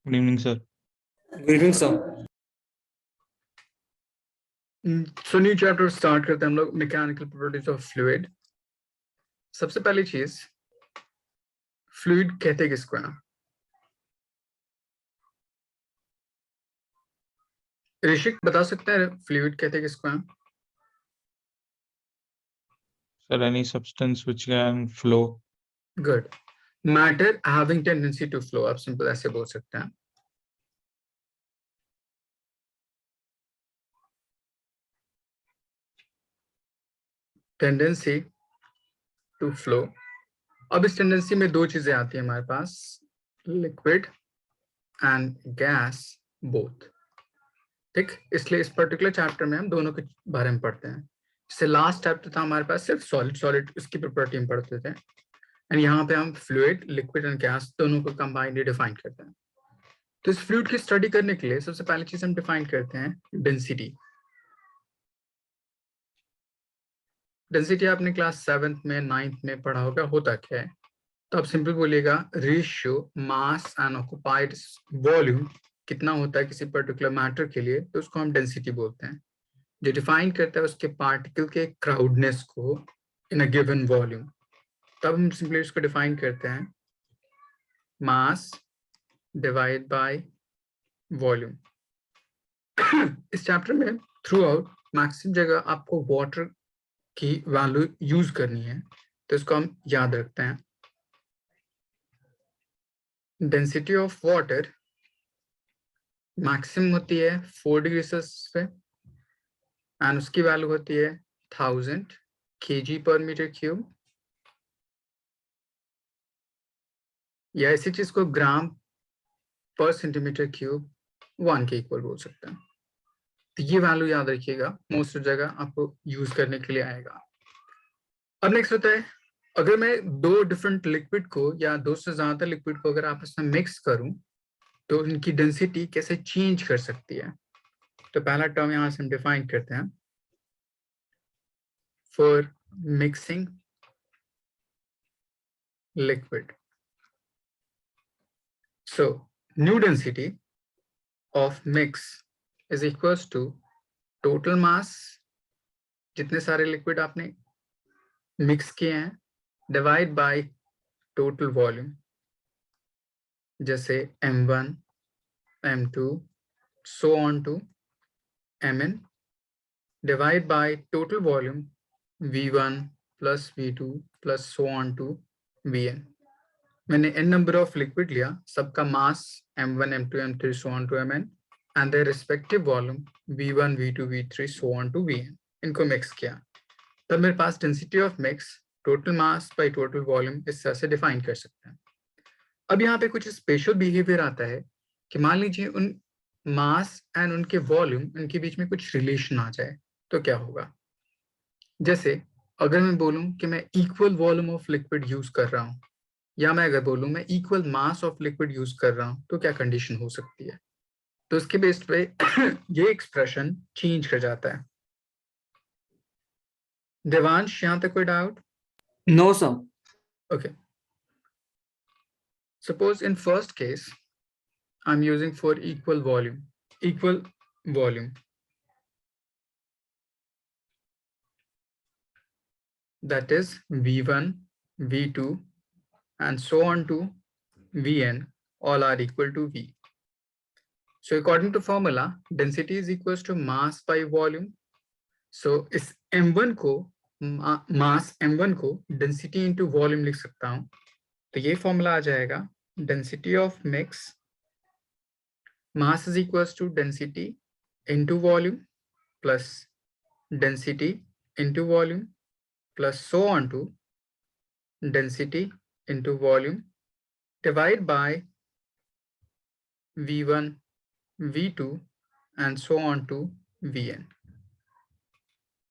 Good evening sir. Good evening sir. So new chapter start करते हैं हम लोग, मैकेनिकल प्रॉपर्टीज ऑफ फ्लूइड। सबसे पहली चीज, फ्लूइड कहते किसको हैं? ऋषिक बता सकते हैं फ्लूइड कहते किसको हैं? Sir any substance which can flow. Good. Matter having tendency to flow, आप सिंपल ऐसे बोल सकते हैं। Tendency to flow. अब इस टेंडेंसी में दो चीजें आती हैं हमारे पास, लिक्विड एंड गैस बोथ। ठीक, इसलिए इस पर्टिकुलर चैप्टर में हम दोनों के बारे में पढ़ते हैं। जैसे लास्ट चैप्टर था हमारे पास सिर्फ सॉलिड सॉलिड उसकी प्रॉपर्टी में पढ़ते थे, एंड यहाँ पे हम फ्लूइड, लिक्विड एंड गैस दोनों को कंबाइंडली डिफाइन करते हैं। तो इस फ्लूइड की स्टडी करने के लिए सबसे पहली चीज हम डिफाइन करते हैं डेंसिटी। डेंसिटी आपने क्लास 7th में 9th में पढ़ा होगा, होता क्या है? तो आप सिंपल बोलिएगा ratio mass and occupied volume कितना होता है किसी पर्टिकुलर मैटर के लिए, तो उसको हम डेंसिटी बोलते हैं, जो डिफाइन करता है उसके पार्टिकल के क्राउडनेस को इन अ गिवन वॉल्यूम। तब हम सिंपली इसको डिफाइन करते हैं मास डिवाइड बाय वॉल्यूम। इस चैप्टर में थ्रू आउट मैक्सिमम जगह आपको वाटर की वैल्यू यूज करनी है, तो इसको हम याद रखते हैं। डेंसिटी ऑफ वाटर मैक्सिमम होती है 4 डिग्री सेल्सियस पे, एंड उसकी वैल्यू होती है 1000 kg पर मीटर क्यूब, या इसी चीज को ग्राम पर सेंटीमीटर क्यूब 1 के इक्वल बोल सकते हैं। तो ये वैल्यू याद रखिएगा, मोस्ट जगह आपको यूज करने के लिए आएगा। अब नेक्स्ट होता है, अगर मैं दो डिफरेंट लिक्विड को या दो से ज्यादा लिक्विड को अगर आपस में मिक्स करूं तो इनकी डेंसिटी कैसे चेंज कर सकती है। तो पहला टर्म यहां से हम डिफाइन करते हैं, for mixing liquid. So new density of mix is equals to total mass, जितने सारे लिक्विड आपने मिक्स किए हैं, डिवाइड बाय टोटल वॉल्यूम, जैसे m1 m2 so on to mn, divide by total volume v1 plus v2 plus so on to vn। मैंने n number of liquid लिया, सबका mass m1 m2 m3 so on to mn and their respective volume v1 v2 v3 so on to vn, इनको mix किया, तब मेरे पास density of mix total mass by total volume इस तरह से डिफाइन कर सकते हैं। अब यहाँ पे कुछ स्पेशल बिहेवियर आता है कि मान लीजिए उन मास एंड उनके वॉल्यूम, उनके बीच में कुछ रिलेशन आ जाए तो क्या होगा। जैसे अगर मैं बोलूं कि मैं equal volume of liquid use कर रहा हूं, या मैं अगर बोलूं मैं equal mass of liquid use कर रहा हूं, तो क्या कंडीशन हो सकती है। तो इसके बेस पे ये एक्सप्रेशन चेंज कर जाता है। देवांश, यहां तक कोई doubt? No sir. Okay. Suppose in first case, I'm using for equal volume. That is V1, V2, and so on to Vn, all are equal to V. So according to formula, density is equals to mass by volume. So इस M1 को, mass M1 को density into volume लिख सकता हूँ, तो ये formula आ जाएगा density of mix, mass is equals to density into volume plus density into volume plus so on to density into volume divide by V1, V2 and so on to Vn।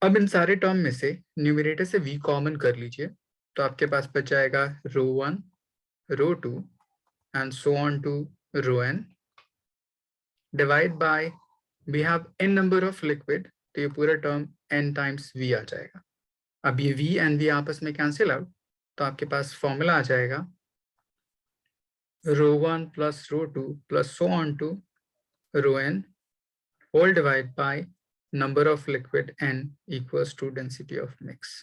अब इन सारे term में से numerator से V common कर लीजिए, तो आपके पास बच जाएगा ρ1, ρ2 and so on to ρn divide by we have n number of liquid, तो ये पूरा टर्म n times V आ जाएगा। अब ये V and V आपस में कैंसिल आउट, तो आपके पास फॉर्मूला आ जाएगा rho 1 plus rho 2 plus so on to rho n whole divided by number of liquid n equals to density of mix.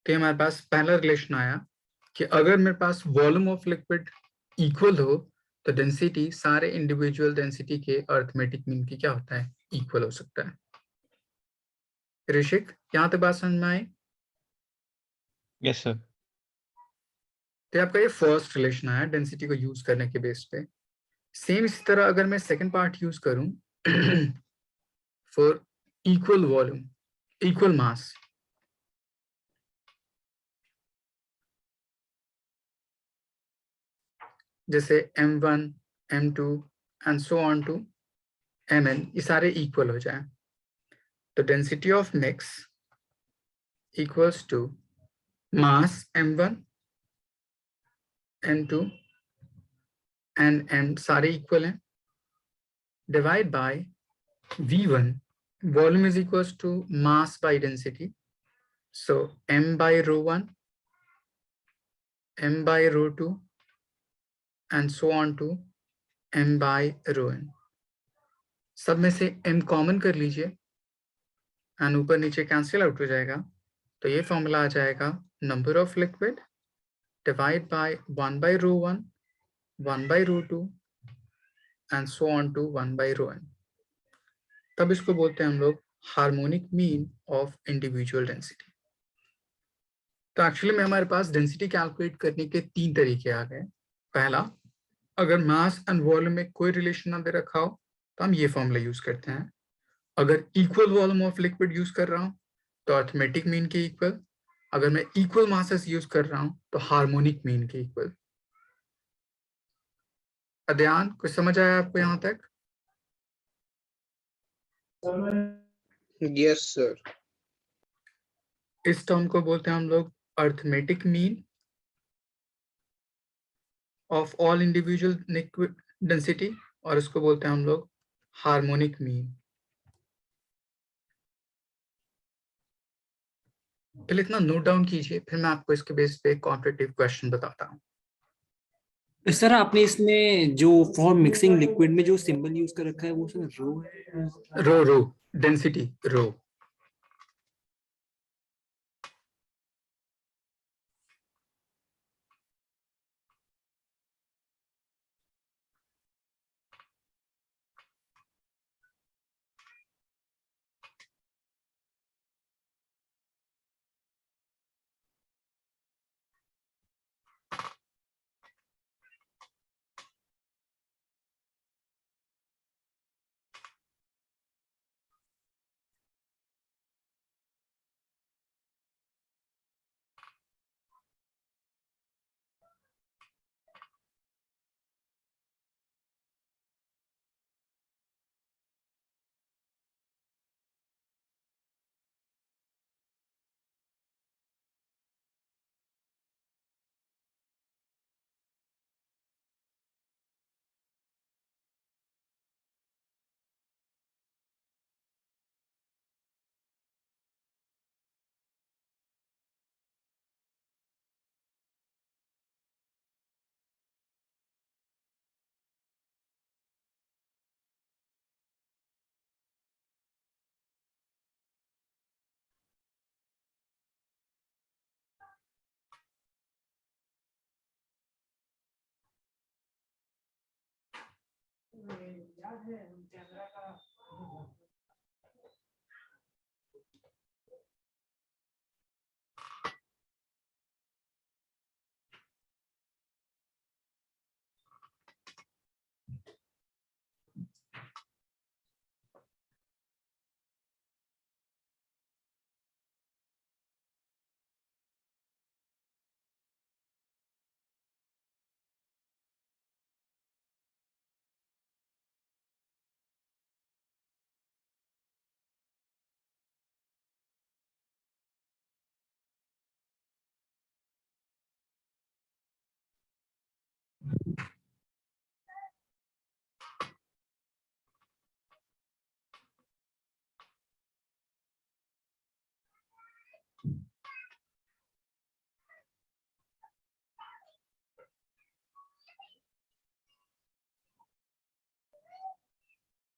तो हमारे पास पहला रिलेशन आया कि अगर मेरे पास वॉल्यूम ऑफ लिक्विड इक्वल हो तो डेंसिटी सारे इंडिविजुअल डेंसिटी के अर्थमेटिक मीन की क्या होता है, इक्वल हो सकता है. ऋषिक, यहाँ तक बात समझ में आई? Yes, sir. तो आपका ये फर्स्ट रिलेशन आया डेंसिटी को यूज करने के बेस पे. सेम इसी तरह अगर मैं सेकंड पार्ट यूज करूं for equal volume, equal mass, जैसे m1, m2 and so on to mn, ये सारे इक्वल हो जाए तो density of mix equals to mass m1, m2 and m सारे इक्वल हैं, divide by v1, volume is equals to mass by density, so m by rho 1, m by rho 2 and so on to m by rho n. सब में से m common कर लीजिए and ऊपर नीचे cancel out हो जाएगा तो ये फॉर्मूला आ जाएगा number of liquid divide by 1 by rho 1, 1 by rho 2 and so on to 1 by rho n. तब इसको बोलते हैं हम लोग harmonic mean of individual density. तो एक्चुअली में हमारे पास डेंसिटी कैलकुलेट करने के 3 तरीके आ गए. पहला, अगर मास एंड वॉल्यूम में कोई रिलेशन ना दे रखा हो तो हम ये फॉर्मूला यूज करते हैं. अगर equal volume of liquid use कर रहा हूं तो अर्थमेटिक मीन के इक्वल. अगर मैं इक्वल मासेस यूज कर रहा हूं तो हार्मोनिक मीन के इक्वल. अध्यान कुछ समझ आया आपको यहां तक? Yes, sir. इस टर्म को बोलते हैं हम लोग arithmetic mean of all individual liquid density और इसको बोलते हैं हम लोग हार्मोनिक मीन. पहले इतना नोट डाउन कीजिए, फिर मैं आपको इसके बेस पे कॉम्पिटिटिव क्वेश्चन बताता हूँ. सर आपने इसमें जो फॉर मिक्सिंग लिक्विड में जो सिंबल यूज कर रखा है वो सर रो है? Rho density rho.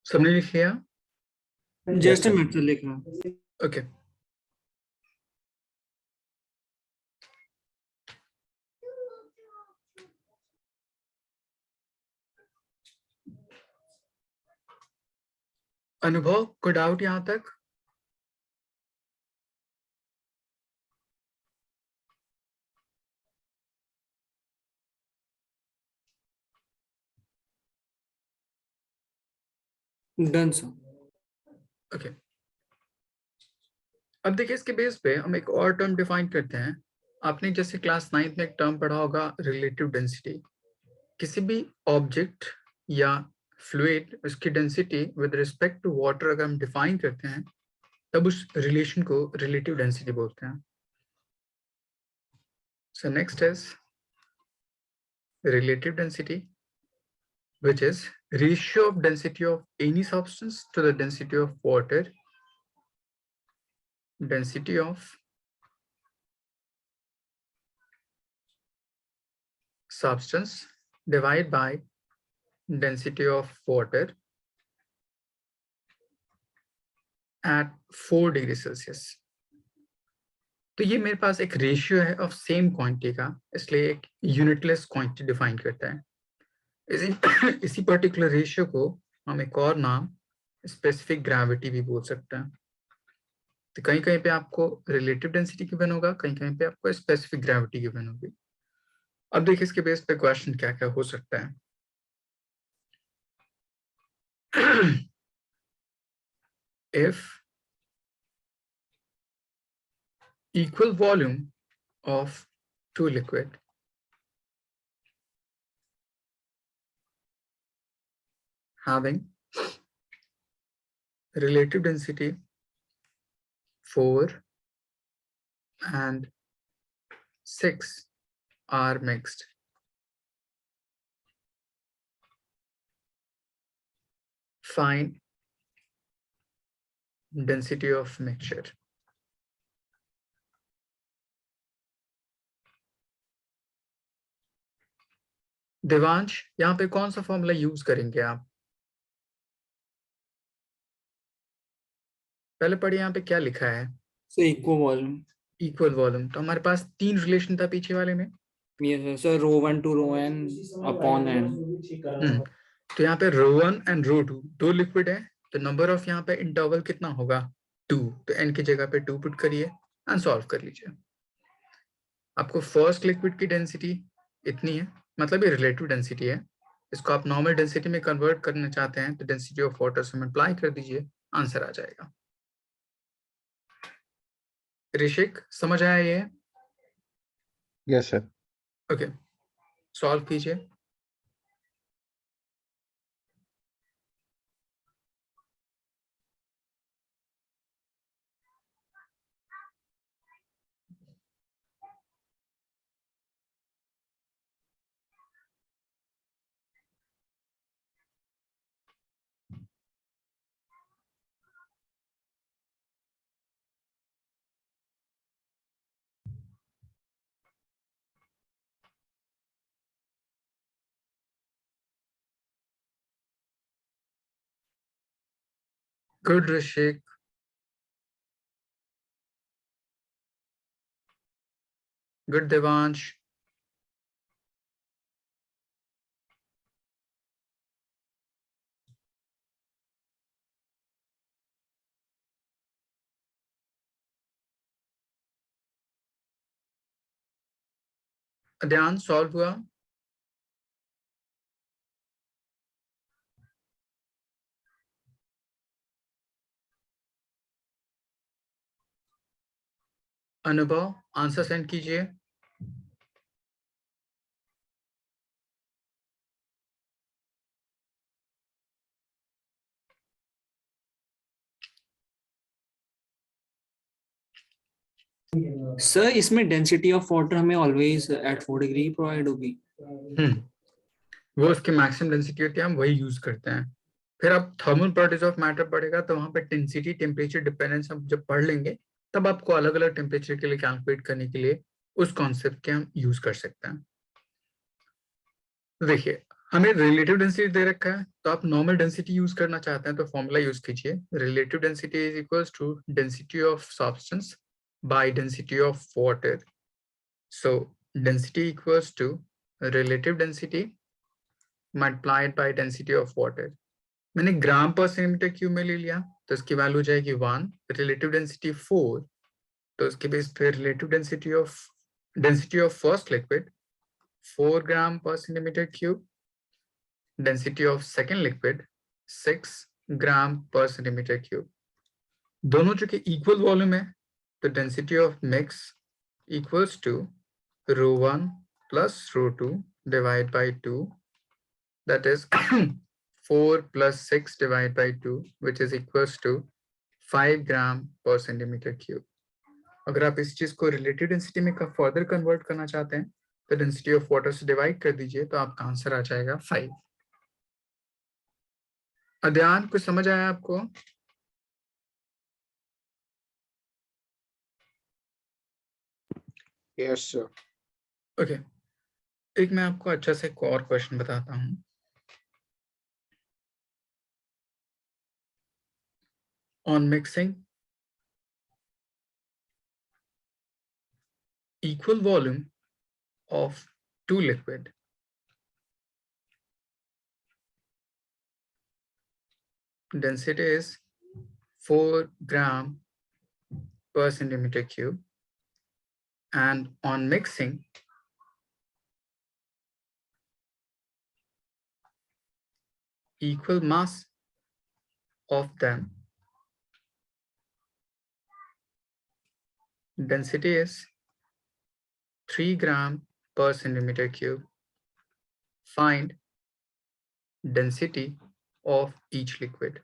सबने लिख लिया? जस्ट मेथड लिखना। ओके, अनुभव, कोई डाउट यहां तक? Done sir. ओके, अब देखिए इसके बेस पे हम एक और टर्म डिफाइन करते हैं। आपने जैसे क्लास 9th में एक टर्म पढ़ा होगा, रिलेटिव डेंसिटी। किसी भी ऑब्जेक्ट या फ्लूइड उसकी density with respect to water अगर हम डिफाइन करते हैं तब उस रिलेशन को रिलेटिव डेंसिटी बोलते हैं। So next is relative density, which is ratio of density of any substance to the density of water, density of substance divided by density of water at 4 degree Celsius. तो ये मेरे पास एक ratio है of same quantity का, इसलिए एक unitless quantity define करता है। इसी पर्टिकुलर रेशियो को हम एक और नाम स्पेसिफिक ग्रेविटी भी बोल सकते हैं। तो कहीं कहीं पे आपको रिलेटिव डेंसिटी गिवन होगा, कहीं कहीं पे आपको स्पेसिफिक ग्रेविटी गिवन होगी। अब देखिए इसके बेस पे क्वेश्चन क्या क्या हो सकता है। If equal volume of two liquid having relative density 4 and 6 are mixed, find density of mixture। Devansh, यहाँ पे कौन सा फॉर्मूला यूज करेंगे आप? पहले पढ़िए यहाँ पे क्या लिखा है। Sir equal volume. Equal volume, तो हमारे पास 3 रिलेशन था पीछे वाले में। Yes sir, rho 1 to rho n upon n। तो यहाँ पे रो 1 एंड रो 2 दो लिक्विड है, तो नंबर ऑफ यहाँ पे इंटरवल कितना होगा? 2। तो n की जगह पे 2 पुट करिए एंड सॉल्व कर लीजिए। आपको फर्स्ट लिक्विड की डेंसिटी इतनी है, मतलब ये रिलेटिव डेंसिटी है। इसको आप नॉर्मल डेंसिटी में कन्वर्ट करना चाहते हैं तो डेंसिटी ऑफ वाटर से मल्टीप्लाई कर दीजिए, आंसर आ जाएगा। ऋषिक, समझ आया ये? Yes sir. ओके, सॉल्व कीजिए। गुड ऋषिक। गुड देवांश। ध्यान, सॉल्व हुआ? अनुभव, आंसर सेंड कीजिए। सर इसमें डेंसिटी ऑफ वाटर हमें ऑलवेज एट 4 डिग्री प्रोवाइड होगी। वो उसकी मैक्सिमम डेंसिटी होती है, हम वही यूज करते हैं। फिर आप थर्मल प्रॉपर्टीज ऑफ मैटर पढ़ेगा तो वहां पे डेंसिटी, टेम्परेचर डिपेंडेंस हम जब पढ़ लेंगे तब आपको अलग अलग टेम्परेचर के लिए कैलकुलेट करने के लिए उस कॉन्सेप्ट के हम यूज कर सकते हैं। देखिए हमें रिलेटिव डेंसिटी दे रखा है, तो आप नॉर्मल डेंसिटी यूज करना चाहते हैं तो फॉर्मूला यूज कीजिए, relative density is equals to density of substance by density of water. So density equals to relative density multiplied by density of water. मैंने ग्राम पर सेंटीमीटर क्यूब में ले लिया तो इसकी वैल्यू जाएगी 1, रिलेटिव डेंसिटी 4, तो इसके बेस पे relative density of first liquid 4 ग्राम पर centimetre cube, density of second liquid 6 ग्राम पर सेंटीमीटर क्यूब. दोनों जो कि इक्वल वॉल्यूम है तो density of mix equals to ρ1 plus ρ2 divided by 2, that is 4 plus 6 divided by 2, which is equals to 5 gram per centimeter cube. अगर आप इस चीज को रिलेटिव डेंसिटी में फर्दर कन्वर्ट करना चाहते हैं तो डेंसिटी ऑफ वाटर से डिवाइड कर दीजिए तो आपका आंसर आ जाएगा 5. अध्यान कुछ समझ आया आपको? Yes, sir. ओके एक मैं आपको अच्छा से एक और क्वेश्चन बताता हूँ. On mixing equal volume of two liquid, density is 4 gram per centimeter cube, and on mixing equal mass of them, density is 3 gram per centimeter cube. Find density of each liquid.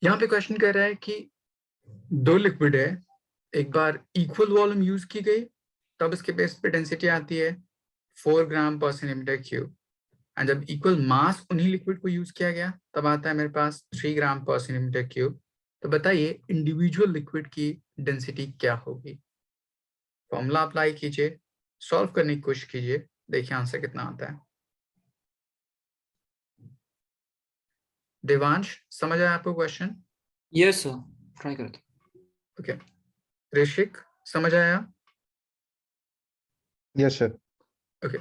यहाँ पे question कह रहा है कि दो liquid है, एक बार equal volume use की गई तब इसके बेस पे डेंसिटी आती है 4 ग्राम पर सेंटीमीटर क्यूब, एंड जब इक्वल मास उन्हीं लिक्विड को यूज किया गया तब आता है मेरे पास 3 ग्राम पर सेंटीमीटर क्यूब. तो बताइए इंडिविजुअल लिक्विड की डेंसिटी क्या होगी? फॉर्मूला अप्लाई कीजिए, सॉल्व करने की कोशिश कीजिए, देखिए आंसर कितना आता है. देवांश समझ आया आपको क्वेश्चन? यस सर, ट्राई करते. ओके ऋषिक समझ आया? Yes, sir. ओके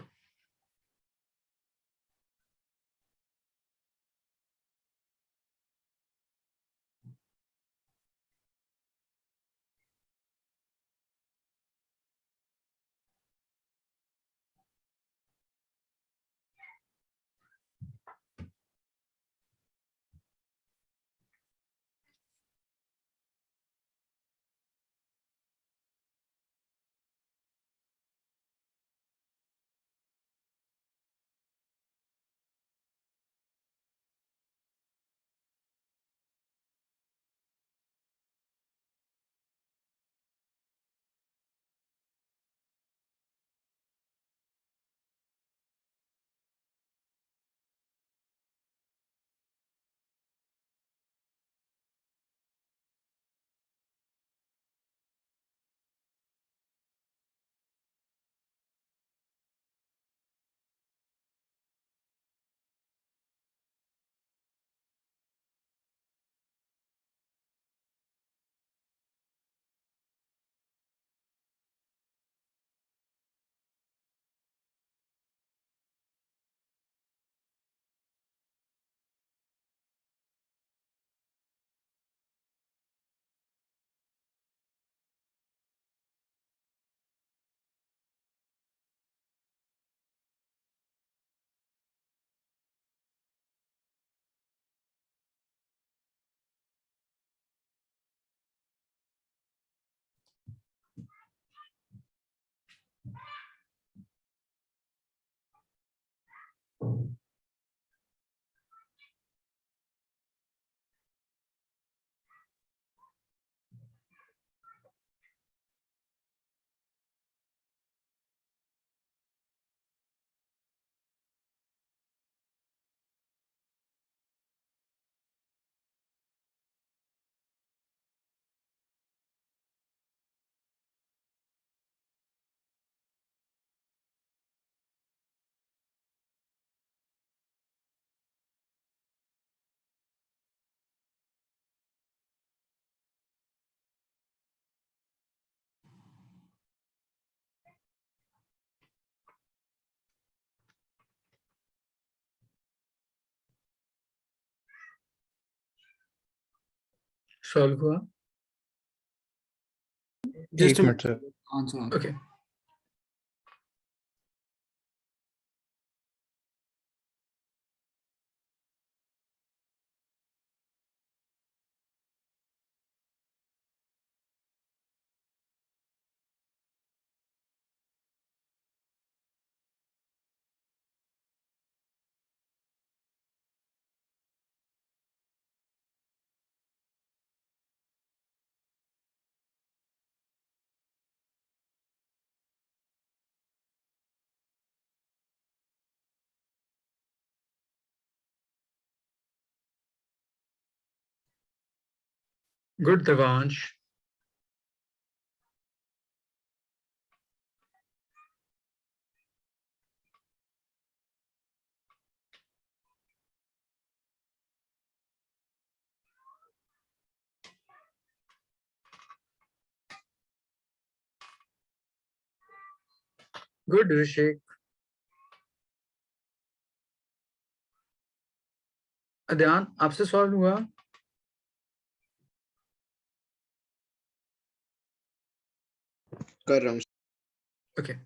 सॉल्व हुआ? Just एक a minute sir. answer. Okay. Good, Devansh. Good, Rishik. अध्यान आपसे सॉल्व हुआ? कर रहा हूँ। Okay.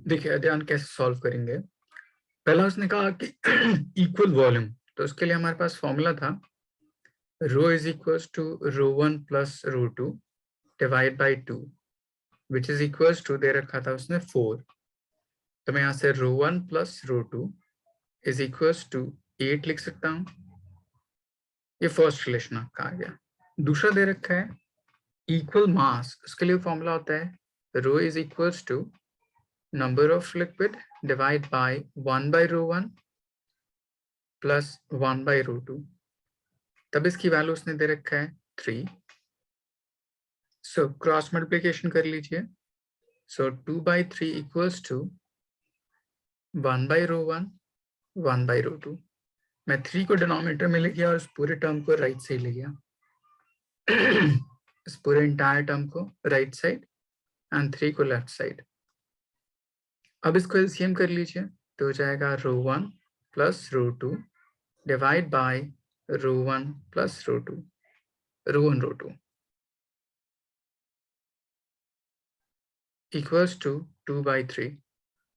देखिए अध्यान कैसे सॉल्व करेंगे। पहला उसने कहा कि इक्वल वॉल्यूम, तो उसके लिए हमारे पास फॉर्मूला था rho is equals to rho 1 plus rho 2 divide by 2 which is equals to दे रखा था उसने 4। तो मैं यहाँ से rho 1 plus rho 2 is equals to 8 लिख सकता हूँ। ये फर्स्ट रिलेशन आपका आ गया। दूसरा दे रखा है इक्वल मास, उसके लिए फॉर्मूला होता है rho is equals to number of liquid divide by 1 by rho 1 plus 1 by rho 2। तब इसकी वैल्यू उसने दे रखा है 3। सो क्रॉस मल्टीप्लिकेशन कर लीजिए। सो 2 by 3 equals to 1 by rho 1 1 by rho 2। मैं 3 को डिनोमिनेटर में ले गया और उस पूरे टर्म को राइट साइड ले गया। इस पूरे इंटायर टर्म को राइट साइड एंड 3 को लेफ्ट साइड। अब इसको एलसीएम कर लीजिए तो हो जाएगा rho 1 plus rho 2 divide by rho 1 plus rho 2 rho 1 rho 2 equals to 2 by 3।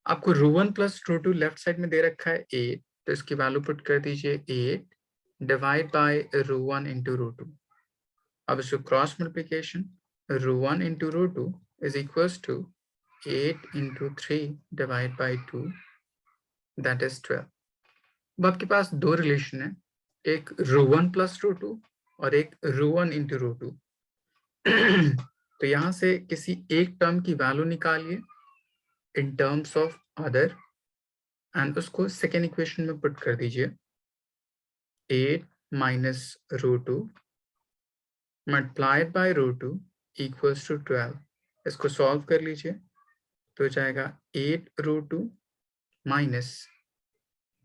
आपको rho 1 plus rho 2 left side में दे रखा है 8, तो इसकी वैल्यू पुट कर दीजिए 8 divide by rho 1 into rho 2। अब इसको cross multiplication rho 1 into rho 2 is equals to 8 into 3 divide by 2 that is 12। अब आपके पास दो रिलेशन है, एक रो 1 प्लस रो 2 और एक रो 1 इंटू रो 2। तो यहां से किसी एक टर्म की वैल्यू निकालिए in terms of other and उसको सेकेंड इक्वेशन में पुट कर दीजिए। 8 minus rho 2 multiplied by rho 2 equals to 12। इसको सॉल्व कर लीजिए तो हो जाएगा 8 rho 2 minus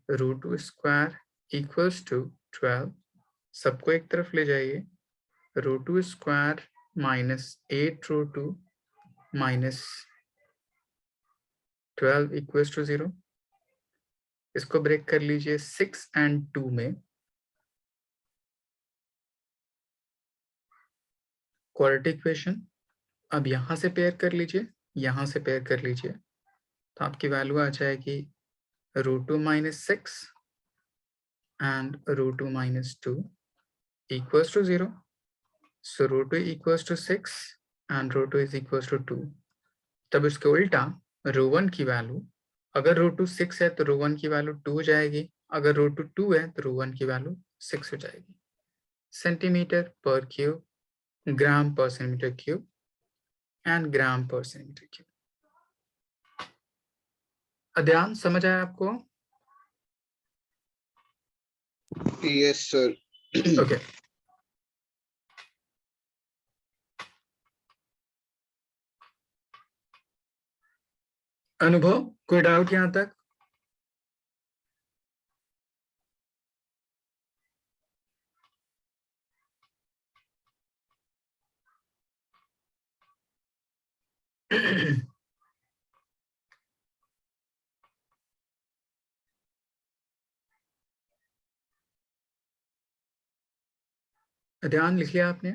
rho 2 square equals to 12। सबको एक तरफ ले जाइए। Rho 2 square minus 8 rho 2 minus 12 equals to 0। इसको ब्रेक कर लीजिए 6 and 2 में। क्वाड्रेटिक इक्वेशन अब यहां से पेयर कर लीजिए, यहां से पेयर कर लीजिए, तो आपकी वैल्यू आ जाएगी rho 2 minus 6 and rho 2 minus 2 equals to 0। So rho 2 equals to 6 and rho 2 is equals to 2। तब इसके उल्टा रो 1 की वैल्यू, अगर रो 2 6 है तो रो 1 की वैल्यू 2 हो जाएगी, अगर रो 2 2 है तो रो 1 की वैल्यू 6 हो जाएगी। सेंटीमीटर पर क्यूब ग्राम पर centimetre cube and gram per centimeter cube. अध्यान समझ आया आपको? Yes, sir. Okay. अनुभव, कोई डाउट यहाँ तक? ध्यान लिख लिया आपने?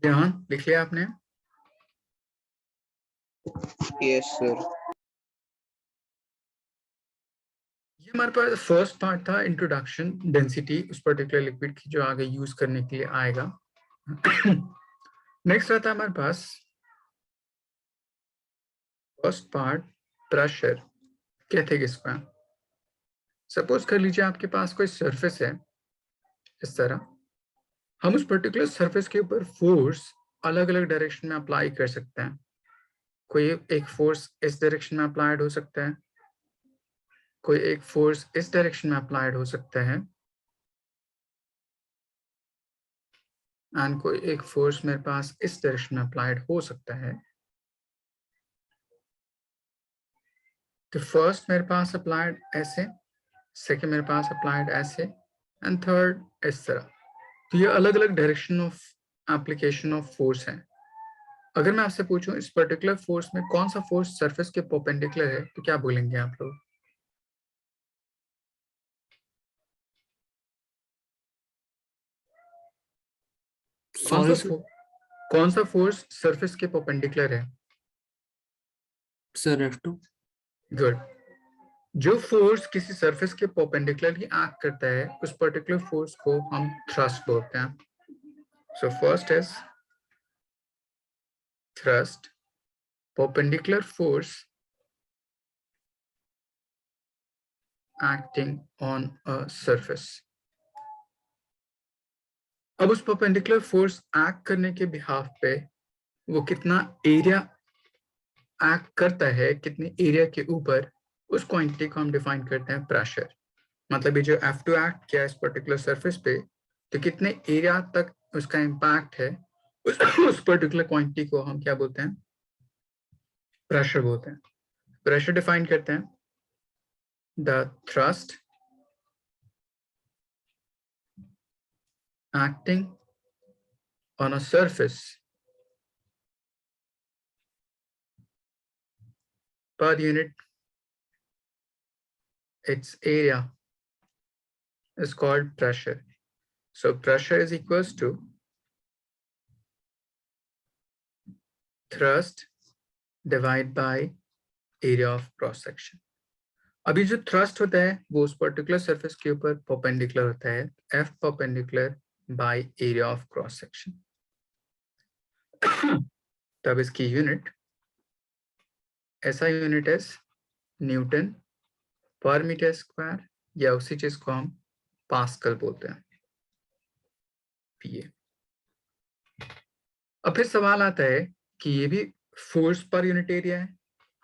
ध्यान लिख लिया आपने? Yes, sir. ये हमारे पास फर्स्ट पार्ट था, इंट्रोडक्शन, डेंसिटी उस पर्टिकुलर लिक्विड की जो आगे यूज करने के लिए आएगा। नेक्स्ट रहता है हमारे पास फर्स्ट पार्ट, प्रेशर। कहते हैं इसको, सपोज कर लीजिए आपके पास कोई सरफेस है इस तरह, हम उस पर्टिकुलर सरफेस के ऊपर फोर्स अलग अलग डायरेक्शन में अप्लाई कर सकते हैं। कोई एक फोर्स इस डायरेक्शन में अप्लाइड हो सकता है, कोई एक फोर्स इस डायरेक्शन में अप्लाइड हो सकता है, एंड कोई एक फोर्स मेरे पास इस डायरेक्शन में अप्लाइड हो सकता है। तो फर्स्ट मेरे पास अप्लाइड ऐसे, सेकंड मेरे पास अप्लाइड ऐसे, एंड थर्ड इस तरह। तो ये अलग अलग direction of application of force है। अगर मैं आपसे पूछूं इस पर्टिकुलर फोर्स में कौन सा फोर्स सरफेस के परपेंडिकुलर है, तो क्या बोलेंगे आप लोग? कौन सा फोर्स सरफेस के परपेंडिकुलर है? Sir F2। गुड। जो फोर्स किसी सरफेस के परपेंडिकुलरली एक्ट करता है उस पर्टिकुलर फोर्स को हम थ्रस्ट बोलते हैं। So first is thrust, perpendicular force acting on a surface। अब उस perpendicular force एक्ट करने के बिहाफ पे वो कितना एरिया एक्ट करता है, कितने एरिया के ऊपर, उस क्वांटिटी को हम डिफाइन करते हैं प्रेशर। मतलब ये जो F2 एक्ट किया इस पर्टिकुलर सरफेस पे, तो कितने एरिया तक उसका इम्पैक्ट है, उस पर्टिकुलर क्वांटिटी को हम क्या बोलते हैं? प्रेशर बोलते हैं। प्रेशर डिफाइन करते हैं the thrust acting on a surface per unit its area is called pressure. So pressure is equals to thrust divided by area of cross section। अभी जो thrust होता है वो उस पर्टिकुलर सरफेस के ऊपर परपेंडिकुलर होता है, F perpendicular by area of cross section। तब इसकी यूनिट, ऐसा यूनिट है न्यूटन पर मीटर स्क्वायर, या उसी चीज को हम पास्कल बोलते हैं, PA। अब फिर सवाल आता है कि ये भी फोर्स पर यूनिट एरिया है।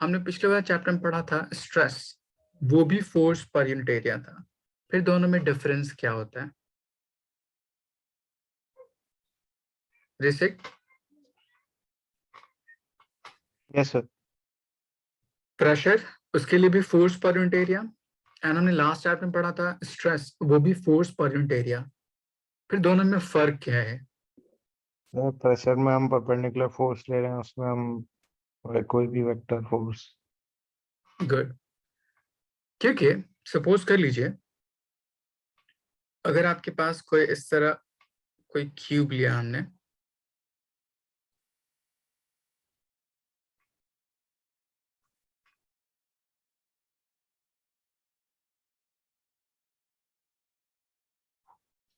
हमने पिछले वाले चैप्टर में पढ़ा था स्ट्रेस, वो भी फोर्स पर यूनिट एरिया था। फिर दोनों में डिफरेंस क्या होता है? ऋषिक? Yes, sir. प्रेशर, उसके लिए भी force per unit area, and हमने लास्ट चैप्टर में पढ़ा था स्ट्रेस, वो भी फोर्स पर यूनिट एरिया। फिर दोनों में फर्क क्या है? प्रेशर में हम परपेंडिकुलर फोर्स ले रहे हैं, उसमें हम कोई भी वेक्टर फोर्स। गुड। क्योंकि सपोज कर लीजिए अगर आपके पास कोई इस तरह कोई क्यूब लिया हमने,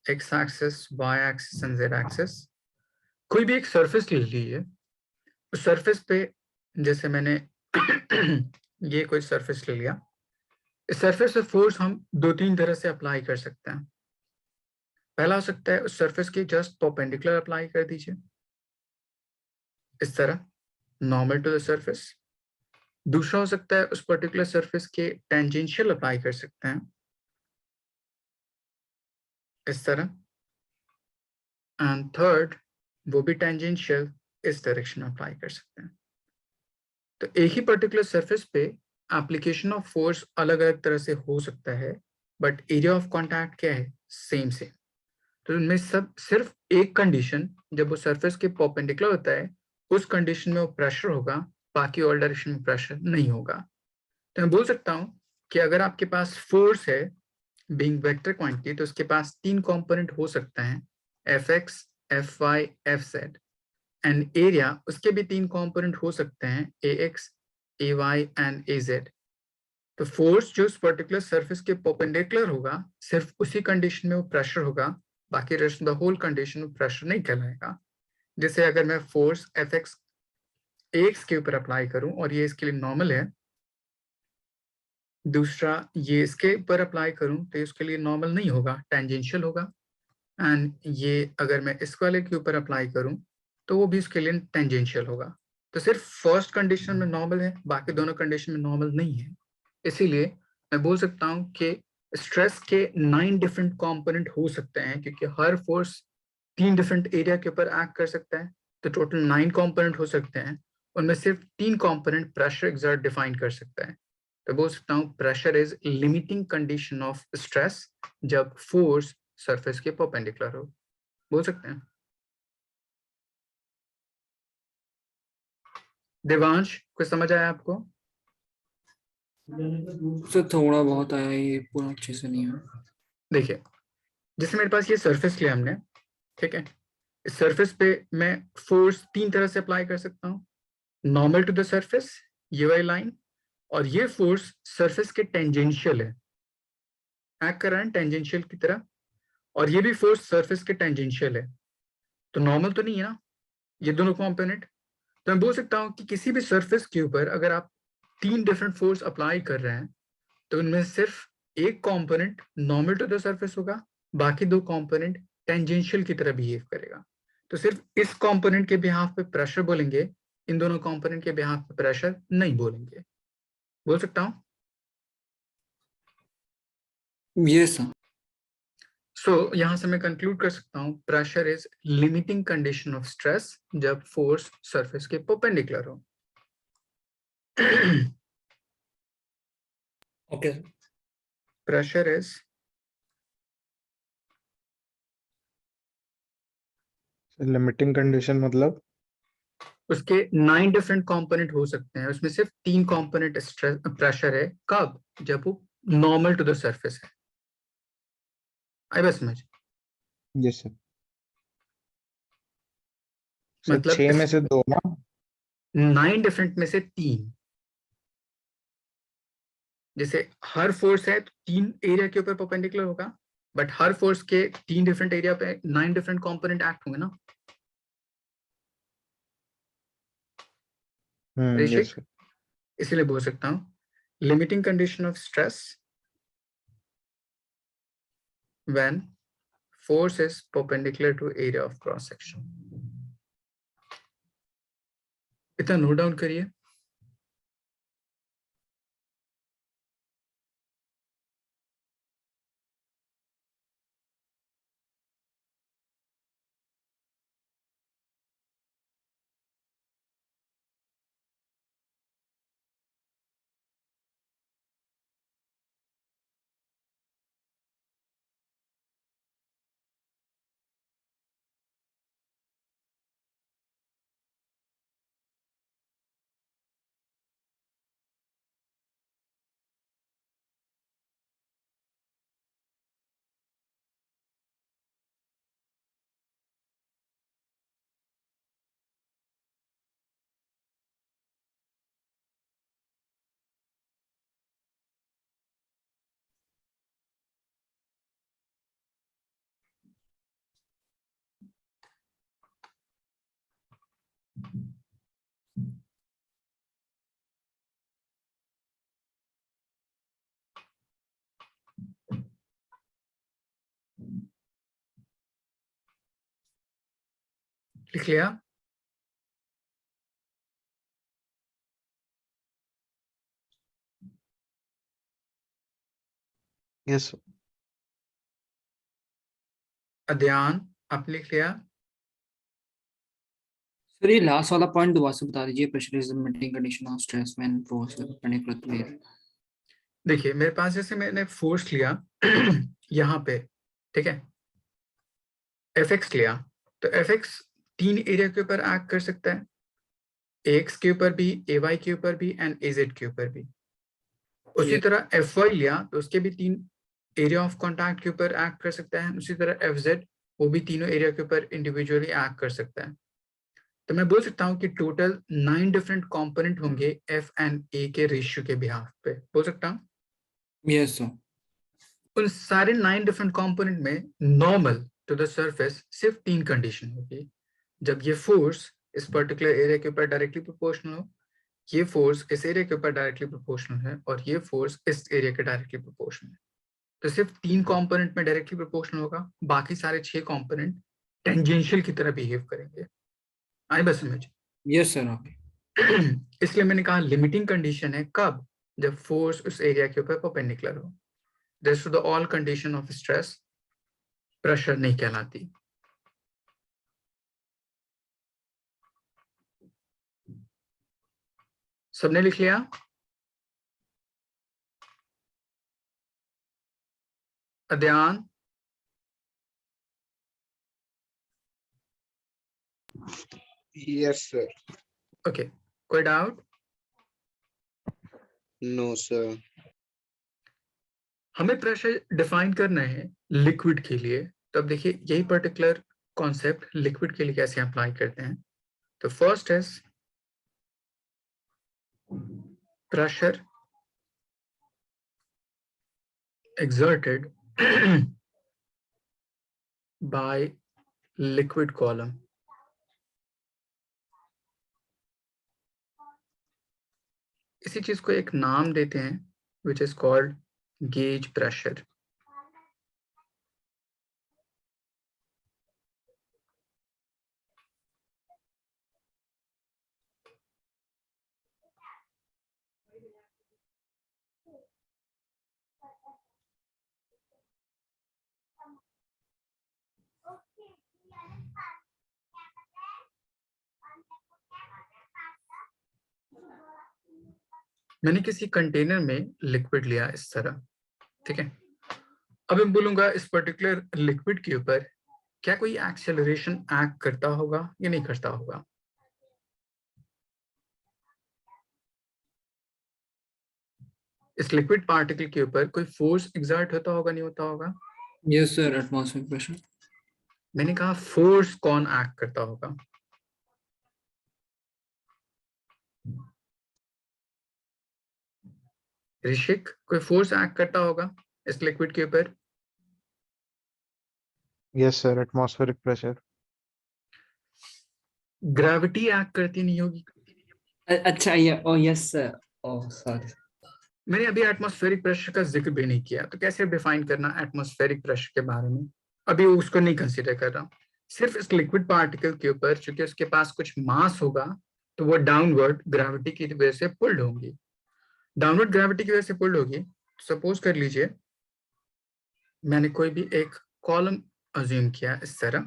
x axis, y axis and z axis, कोई भी एक सरफेस ले लीजिए। उस सरफेस पे जैसे मैंने ये कोई सरफेस ले लिया, इस सरफेस पे फोर्स हम दो तीन तरह से अप्लाई कर सकते हैं। पहला हो सकता है उस सरफेस के जस्ट परपेंडिकुलर अप्लाई कर दीजिए, इस तरह, नॉर्मल टू द सरफेस। दूसरा हो सकता है उस पर्टिकुलर सरफेस के टेंजेंशियल अप्लाई कर सकते हैं, इस तरह। एंड थर्ड, वो भी टेंजेंशियल इस डायरेक्शन में अप्लाई कर सकते हैं। तो एक ही पर्टिकुलर सरफेस पे एप्लीकेशन ऑफ फोर्स अलग अलग तरह से हो सकता है, बट एरिया ऑफ कांटेक्ट क्या है, सेम सेम। तो उनमें सब सिर्फ एक कंडीशन, जब वो सरफेस के परपेंडिकुलर होता है उस कंडीशन में वो प्रेशर होगा, बाकी ऑल डायरेक्शन में प्रेशर नहीं होगा। तो मैं बोल सकता हूँ कि अगर आपके पास फोर्स है बीइंग वेक्टर क्वांटिटी, तो उसके पास तीन कंपोनेंट हो सकते हैं, F X, F Y, F Z. And area उसके भी तीन कंपोनेंट हो सकते हैं, A X, A Y and A Z. तो फोर्स जो उस पर्टिकुलर सरफेस के परपेंडिकुलर होगा, सिर्फ उसी कंडीशन में वो प्रेशर होगा, बाकी रेस्ट द होल कंडीशन में प्रेशर नहीं कहलाएगा। जैसे अगर मैं फोर्स एफ एक्स एक्स के ऊपर अप्लाई करूं और ये इसके लिए नॉर्मल है, दूसरा ये इसके ऊपर अप्लाई करूं तो इसके लिए नॉर्मल नहीं होगा, टेंजेंशियल होगा। एंड ये अगर मैं इस वाले के ऊपर अप्लाई करूं तो वो भी इसके लिए टेंजेंशियल होगा। तो सिर्फ फर्स्ट कंडीशन में नॉर्मल है, बाकी दोनों कंडीशन में नॉर्मल नहीं है। इसीलिए मैं बोल सकता हूं कि स्ट्रेस के 9 डिफरेंट कंपोनेंट हो सकते हैं, क्योंकि हर फोर्स 3 डिफरेंट एरिया के ऊपर एक्ट कर सकता है। तो टोटल 9 कंपोनेंट हो सकते हैं, उनमें सिर्फ 3 कंपोनेंट प्रेशर एक्सर्ट डिफाइन कर सकता है। तो बोल सकता हूँ pressure is limiting condition of stress जब फोर्स सरफेस के परपेंडिकुलर हो, बोल सकते हैं। देवांश, कुछ समझ आया आपको? सर थोड़ा बहुत आया, ये पूरा अच्छे से नहीं है। देखिए, जैसे मेरे पास ये सरफेस लिया हमने, ठीक है, इस सरफेस पे मैं फोर्स तीन तरह से अप्लाई कर सकता हूँ, नॉर्मल टू द सरफेस, ये वाली लाइन, और ये फोर्स सरफेस के टेंजेंशियल है, एक्ट कर रहा है टेंजेंशियल की तरह, और ये भी फोर्स सरफेस के टेंजेंशियल है। तो नॉर्मल तो नहीं है ना ये दोनों कंपोनेंट। तो मैं बोल सकता हूँ कि किसी भी सरफेस के ऊपर अगर आप तीन डिफरेंट फोर्स अप्लाई कर रहे हैं, तो उनमें सिर्फ एक component normal to the surface होगा, बाकी दो कंपोनेंट टेंजेंशियल की तरह बिहेव करेगा। तो सिर्फ इस कंपोनेंट के बिहाफ पे प्रेशर बोलेंगे, इन दोनों कंपोनेंट के बिहाफ पे प्रेशर नहीं बोलेंगे, बोल सकता हूँ। ये सर। सो यहां से मैं कंक्लूड कर सकता हूँ pressure is limiting condition of stress जब फोर्स सरफेस के परपेंडिकुलर हो। Okay. Pressure is limiting condition मतलब? उसके 9 डिफरेंट कंपोनेंट हो सकते हैं, उसमें सिर्फ 3 कंपोनेंट स्ट्रेस प्रेशर है, कब, जब वो नॉर्मल टू द सरफेस है। आई बस समझ, यस सर। सर मतलब 6 में से 2 ना? 9 डिफरेंट में से 3। जैसे हर फोर्स है तो 3 एरिया के ऊपर परपेंडिकुलर होगा, बट हर फोर्स के 3 डिफरेंट एरिया पे 9 डिफरेंट कंपोनेंट एक्ट होंगे ना, यस ऋषिक। सर। इसीलिए बोल सकता हूँ limiting condition of stress when force is perpendicular to area of cross section। इतना नोट डाउन करिए। लिख लिया? यस अध्ययन आपने लिख लिया? सर ये लास्ट वाला पॉइंट दोबारा से बता दीजिए, pressure is the meeting condition of stress when force perpendicular. देखिए मेरे पास जैसे मैंने फोर्स लिया यहाँ पे, ठीक है, Fx लिया, तो Fx 3 एरिया के ऊपर एक्ट कर सकता है, Ax के ऊपर भी, Ay के ऊपर भी एंड Az के ऊपर भी। उसी Yes. तरह Fy लिया तो उसके भी 3 एरिया ऑफ कॉन्टैक्ट के ऊपर एक्ट कर सकता है। उसी तरह Fz वो भी तीनों एरिया के ऊपर इंडिविजुअली एक्ट कर सकता है। तो मैं बोल सकता हूँ कि टोटल 9 डिफरेंट कंपोनेंट होंगे F एंड A के रेशियो के बिहाफ पे, बोल सकता हूँ। Yes sir. उन सारे 9 डिफरेंट कंपोनेंट में नॉर्मल टू द सरफेस सिर्फ 3 कंडीशन होगी। जब ये फोर्स इस पर्टिकुलर एरिया के ऊपर डायरेक्टली प्रोपोर्शनल हो, ये फोर्स इस एरिया के ऊपर डायरेक्टली प्रोपोर्शनल है, और ये फोर्स इस एरिया के डायरेक्टली प्रोपोर्शनल है। तो सिर्फ 3 कंपोनेंट में डायरेक्टली प्रोपोर्शनल होगा, बाकी सारे 6 कंपोनेंट टेंजेंशियल की तरह बिहेव करेंगे। आई बस समझ? Yes sir. इसलिए मैंने कहा लिमिटिंग कंडीशन है कब? जब फोर्स उस एरिया के ऊपर परपेंडिकुलर हो। Rest of the all condition of stress pressure नहीं कहलाती। सबने लिख लिया? अध्ययन? Yes sir. ओके, कोई डाउट? No sir. हमें प्रेशर डिफाइन करना है लिक्विड के लिए, तो अब देखिए यही पर्टिकुलर कॉन्सेप्ट लिक्विड के लिए कैसे अप्लाई करते हैं। तो फर्स्ट है pressure exerted by liquid column. इसी चीज को एक नाम देते हैं which is called gauge pressure. मैंने किसी कंटेनर में लिक्विड लिया इस तरह, ठीक है। अब मैं बोलूंगा इस पर्टिकुलर लिक्विड के ऊपर क्या कोई एक्सेलरेशन एक्ट करता होगा या नहीं करता होगा। इस लिक्विड पार्टिकल के ऊपर कोई फोर्स एक्सर्ट होता होगा, नहीं होता होगा? Yes sir, atmospheric pressure. मैंने कहा फोर्स कौन एक्ट करता होगा? ऋषिक, कोई फोर्स एक्ट करता होगा इस लिक्विड के ऊपर? Yes sir, atmospheric pressure. Gravity act करती नहीं होगी? अच्छा ये, ओ यस सर, ओ सॉरी। मैंने अभी एटमॉस्फेरिक प्रेशर का जिक्र भी नहीं किया, तो कैसे डिफाइन करना एटमॉस्फेरिक प्रेशर के बारे में, अभी उसको नहीं कंसीडर कर रहा हूँ। सिर्फ इस लिक्विड पार्टिकल के ऊपर चूंकि उसके पास कुछ मास होगा तो वो डाउनवर्ड ग्रेविटी की वजह से पुल्ड होंगी। डाउनवर्ड ग्रेविटी की वजह से पुल्ड होगी। सपोज कर लीजिए मैंने कोई भी एक कॉलम अज्यूम किया इस तरह,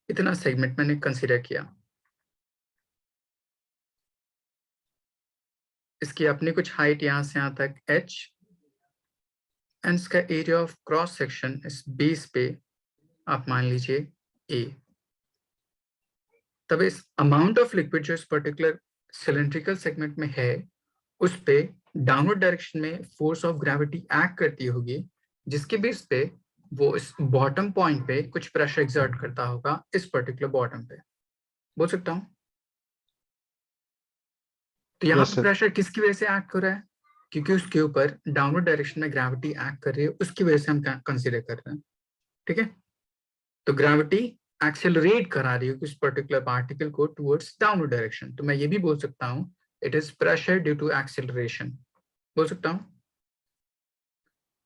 इतना सेगमेंट मैंने कंसीडर किया। इसकी अपनी कुछ हाइट यहां से यहां तक h, एंड इसका एरिया ऑफ क्रॉस सेक्शन इस बेस पे आप मान लीजिए a। तब इस अमाउंट ऑफ लिक्विड जो इस पर्टिकुलर सिलेंड्रिकल सेगमेंट में है उस पे डाउनवर्ड डायरेक्शन में फोर्स ऑफ ग्रेविटी एक्ट करती होगी, जिसके बेस पे वो इस बॉटम पॉइंट पे कुछ प्रेशर एक्सर्ट करता होगा इस पर्टिकुलर बॉटम पे, बोल सकता हूं। तो यहाँ यस पे सर। प्रेशर किसकी वजह से एक्ट हो रहा है? क्योंकि उसके ऊपर डाउनवर्ड डायरेक्शन में ग्रेविटी एक्ट कर रही है, उसकी वजह से हम कंसीडर कर रहे हैं। ठीक है, तो ग्रेविटी एक्सेलरेट करा रही है उस पर्टिकुलर पार्टिकल को टुवर्ड्स डाउनवर्ड डायरेक्शन, तो मैं ये भी बोल सकता हूँ it is pressure due to acceleration, बोल सकता हूँ।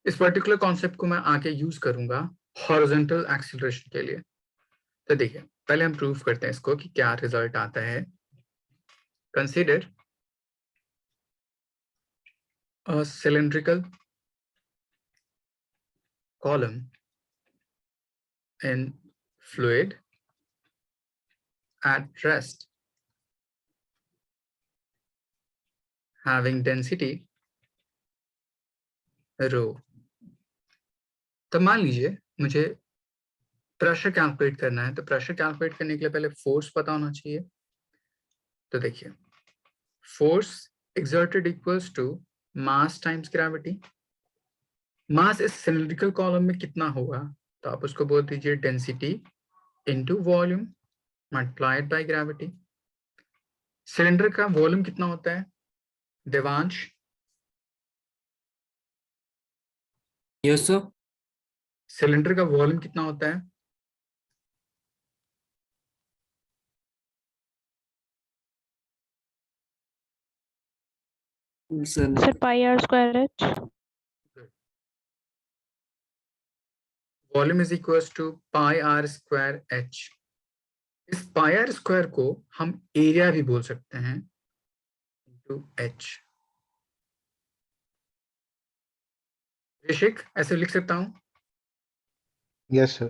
इस पर्टिकुलर कॉन्सेप्ट को मैं आगे यूज करूंगा हॉरिजॉन्टल एक्सेलरेशन के लिए। तो देखिए, पहले हम प्रूव करते हैं इसको कि क्या रिजल्ट आता है। Consider a cylindrical column in fluid at rest having density rho। तो मान लीजिए मुझे प्रेशर कैलकुलेट करना है, तो प्रेशर कैलकुलेट करने के लिए पहले फोर्स पता होना चाहिए। तो देखिए, force exerted equals to mass times gravity। मास इस सिलिंड्रिकल कॉलम में कितना होगा, तो आप उसको बोल दीजिए density into volume multiplied by gravity. Cylinder का वॉल्यूम कितना होता है देवांश? Yes sir. सिलेंडर का वॉल्यूम कितना होता है? Sir, pi r square h. Volume is equals to pi r square h. इस पाई आर स्क्वायर को हम एरिया भी बोल सकते हैं इनटू एच। ऋषिक, ऐसे लिख सकता हूं? Yes sir.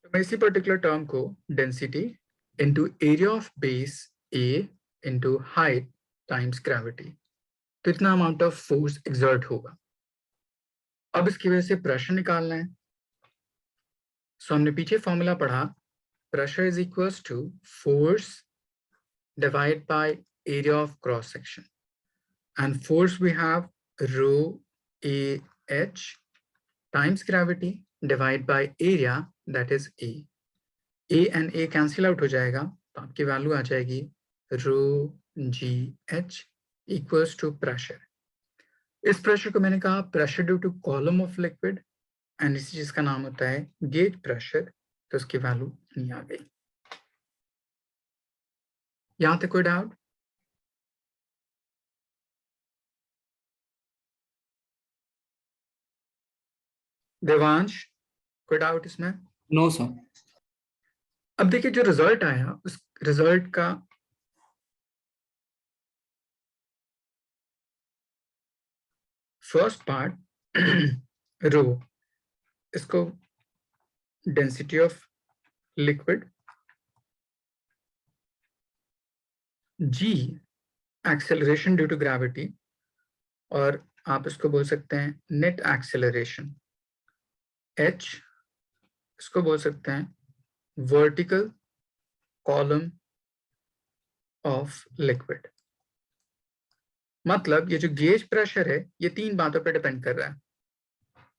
तो मैं इसी पर्टिकुलर टर्म को density into area of base A into height times gravity, तो इतना अमाउंट ऑफ फोर्स एक्सर्ट होगा। अब इसकी वजह से प्रेशर निकालना है। सो हमने पीछे फॉर्मूला पढ़ा, pressure is equals to force divide by area of cross section, and force we have rho a h times gravity divide by area, that is a and a cancel out हो जाएगा, तो आपकी value आ जाएगी rho g h equals to pressure। इस pressure को मैंने कहा pressure due to column of liquid, and इसी चीज का नाम होता है गेज प्रेशर, तो उसकी वैल्यू नहीं आ गई। यहां तक कोई डाउट? देवांश, कोई डाउट इसमें? No sir. अब देखिए, जो रिजल्ट आया उस रिजल्ट का फर्स्ट पार्ट रो, इसको density of liquid, g acceleration due to gravity, और आप इसको बोल सकते हैं नेट एक्सेलरेशन, एच इसको बोल सकते हैं वर्टिकल कॉलम ऑफ लिक्विड। मतलब ये जो गेज प्रेशर है ये तीन बातों पे डिपेंड कर रहा है,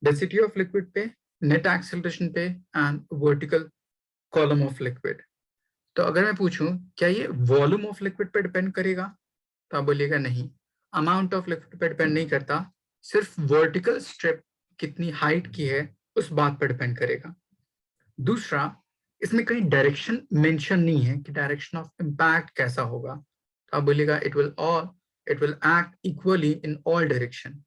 डेंसिटी ऑफ लिक्विड पे, नेट एक्सेलरेशन पे, and vertical column of liquid. तो अगर मैं पूछूं क्या ये वॉल्यूम ऑफ लिक्विड पे डिपेंड करेगा, तो आप बोलिएगा नहीं, अमाउंट ऑफ लिक्विड पे डिपेंड नहीं करता, सिर्फ वर्टिकल स्ट्रिप कितनी हाइट की है उस बात पर डिपेंड करेगा। दूसरा, इसमें कहीं डायरेक्शन मेंशन नहीं है कि डायरेक्शन ऑफ इंपैक्ट कैसा होगा, तो आप बोलिएगा it will act equally in all direction.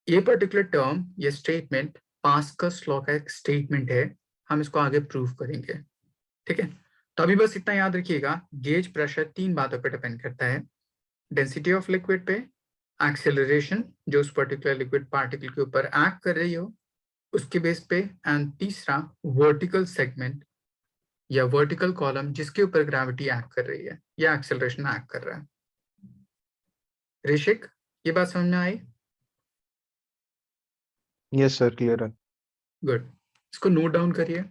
ये पर्टिकुलर टर्म, ये स्टेटमेंट पास्कल्स लॉ का एक स्टेटमेंट है, हम इसको आगे प्रूव करेंगे। ठीक है, तो अभी बस इतना याद रखिएगा, गेज प्रेशर तीन बातों पर डिपेंड करता है, डेंसिटी ऑफ लिक्विड पे, एक्सेलरेशन जो उस पर्टिकुलर लिक्विड पार्टिकल के ऊपर एक्ट कर रही हो उसके बेस पे, एंड तीसरा वर्टिकल सेगमेंट या वर्टिकल कॉलम जिसके ऊपर ग्रेविटी एक्ट कर रही है या एक्सेलरेशन एक्ट कर रहा है। ऋषिक, ये बात समझ में आई? यस सर, क्लियर है। गुड, इसको नोट डाउन करिए।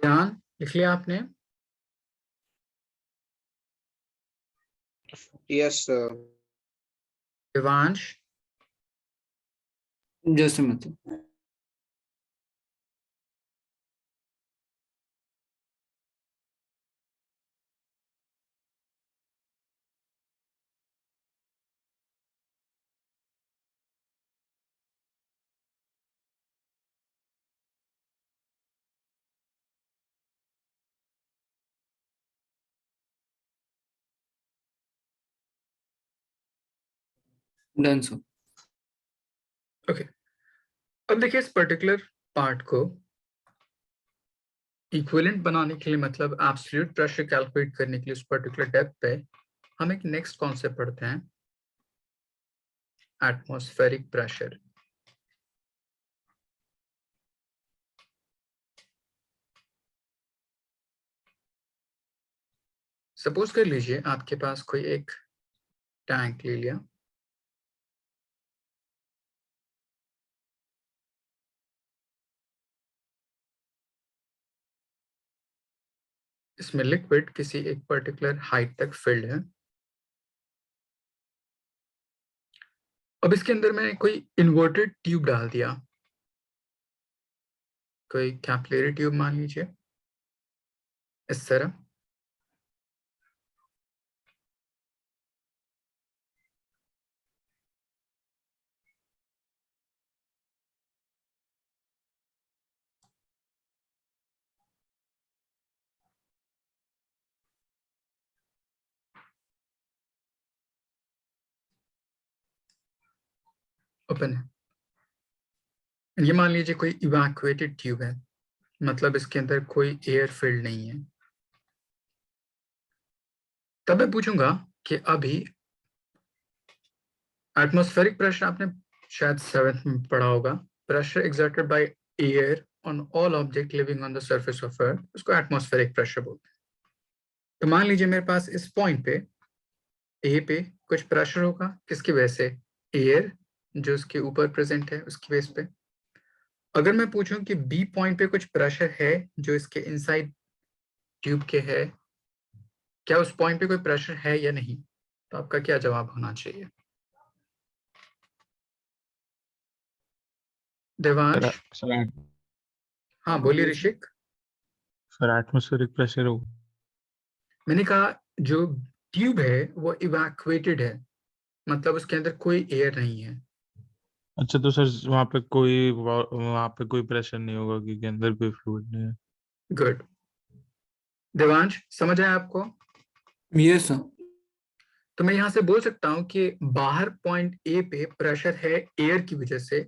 ध्यान लिख लिया आपने? Yes, sir. देवांश, जैसे मतलब डन सर। ओके। अब देखिए इस पर्टिकुलर पार्ट को इक्विवेलेंट बनाने के लिए, मतलब एब्सोल्यूट प्रेशर कैलकुलेट करने के लिए उस पर्टिकुलर डेप्थ पे हम एक नेक्स्ट कॉन्सेप्ट पढ़ते हैं, एटमॉस्फेरिक प्रेशर। सपोज कर लीजिए आपके पास कोई एक टैंक ले लिया, इसमें लिक्विड किसी एक पर्टिकुलर हाइट तक फिल्ड है। अब इसके अंदर मैंने कोई इन्वर्टेड ट्यूब डाल दिया, कोई कैपिलरी ट्यूब मान लीजिए इस तरह। ओपन है। ये मान लीजिए कोई इवैक्यूएटेड ट्यूब है, मतलब इसके अंदर कोई एयर फिल्ड नहीं है। तब मैं पूछूंगा कि अभी एटमॉस्फेरिक प्रेशर आपने शायद 7th में पढ़ा होगा, pressure exerted by air on all object living on the surface of earth, उसको एटमॉस्फेरिक प्रेशर बोलते हैं। तो मान लीजिए मेरे पास इस पॉइंट पे ए पे कुछ प्रेशर होगा, किसकी वजह से? एयर जो उसके ऊपर प्रेजेंट है उसकी बेस पे। अगर मैं पूछूं कि बी पॉइंट पे कुछ प्रेशर है जो इसके इनसाइड ट्यूब के है, क्या उस पॉइंट पे कोई प्रेशर है या नहीं, तो आपका क्या जवाब होना चाहिए? देवांश? सर हाँ बोलिए ऋषिक। सर एटमॉस्फेरिक प्रेशर हो। मैंने कहा जो ट्यूब है वो इवैक्यूएटेड है, मतलब उसके अंदर कोई एयर नहीं है। अच्छा तो सर वहाँ पे कोई प्रेशर नहीं होगा क्योंकि अंदर कोई फ्लूइड नहीं है। गुड। देवांश समझ आया आपको? Yes sir. तो मैं यहां से बोल सकता हूं कि बाहर पॉइंट ए पे प्रेशर है एयर की वजह से,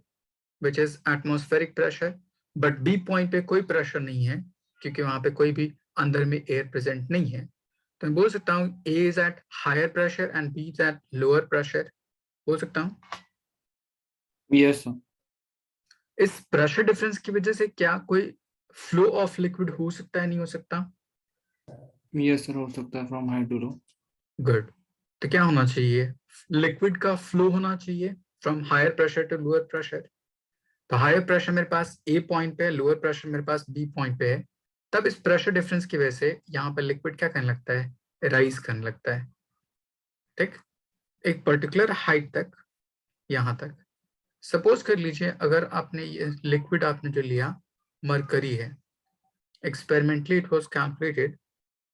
which is atmospheric pressure, but B point पे कोई प्रेशर नहीं है क्योंकि वहां पे कोई भी अंदर में एयर प्रेजेंट नहीं है। तो मैं बोल सकता हूँ A is at higher pressure and B is at lower pressure, बोल सकता हूँ। Yes sir. इस प्रेशर डिफरेंस की वजह से क्या कोई फ्लो ऑफ लिक्विड हो सकता है, नहीं हो सकता? यस सर, हो सकता है from high to low. Good. तो क्या होना चाहिए? लिक्विड का फ्लो होना चाहिए from higher pressure to lower pressure. तो हायर प्रेशर मेरे पास ए पॉइंट पे है, लोअर प्रेशर मेरे पास बी पॉइंट पे है। तब इस प्रेशर डिफरेंस की वजह से यहाँ पर लिक्विड क्या करने लगता है? राइज करने लगता है, ठीक, एक पर्टिकुलर हाइट तक, यहाँ तक। सपोज कर लीजिए अगर आपने ये लिक्विड आपने जो लिया मरकरी है, एक्सपेरिमेंटली इट वाज कैलकुलेटेड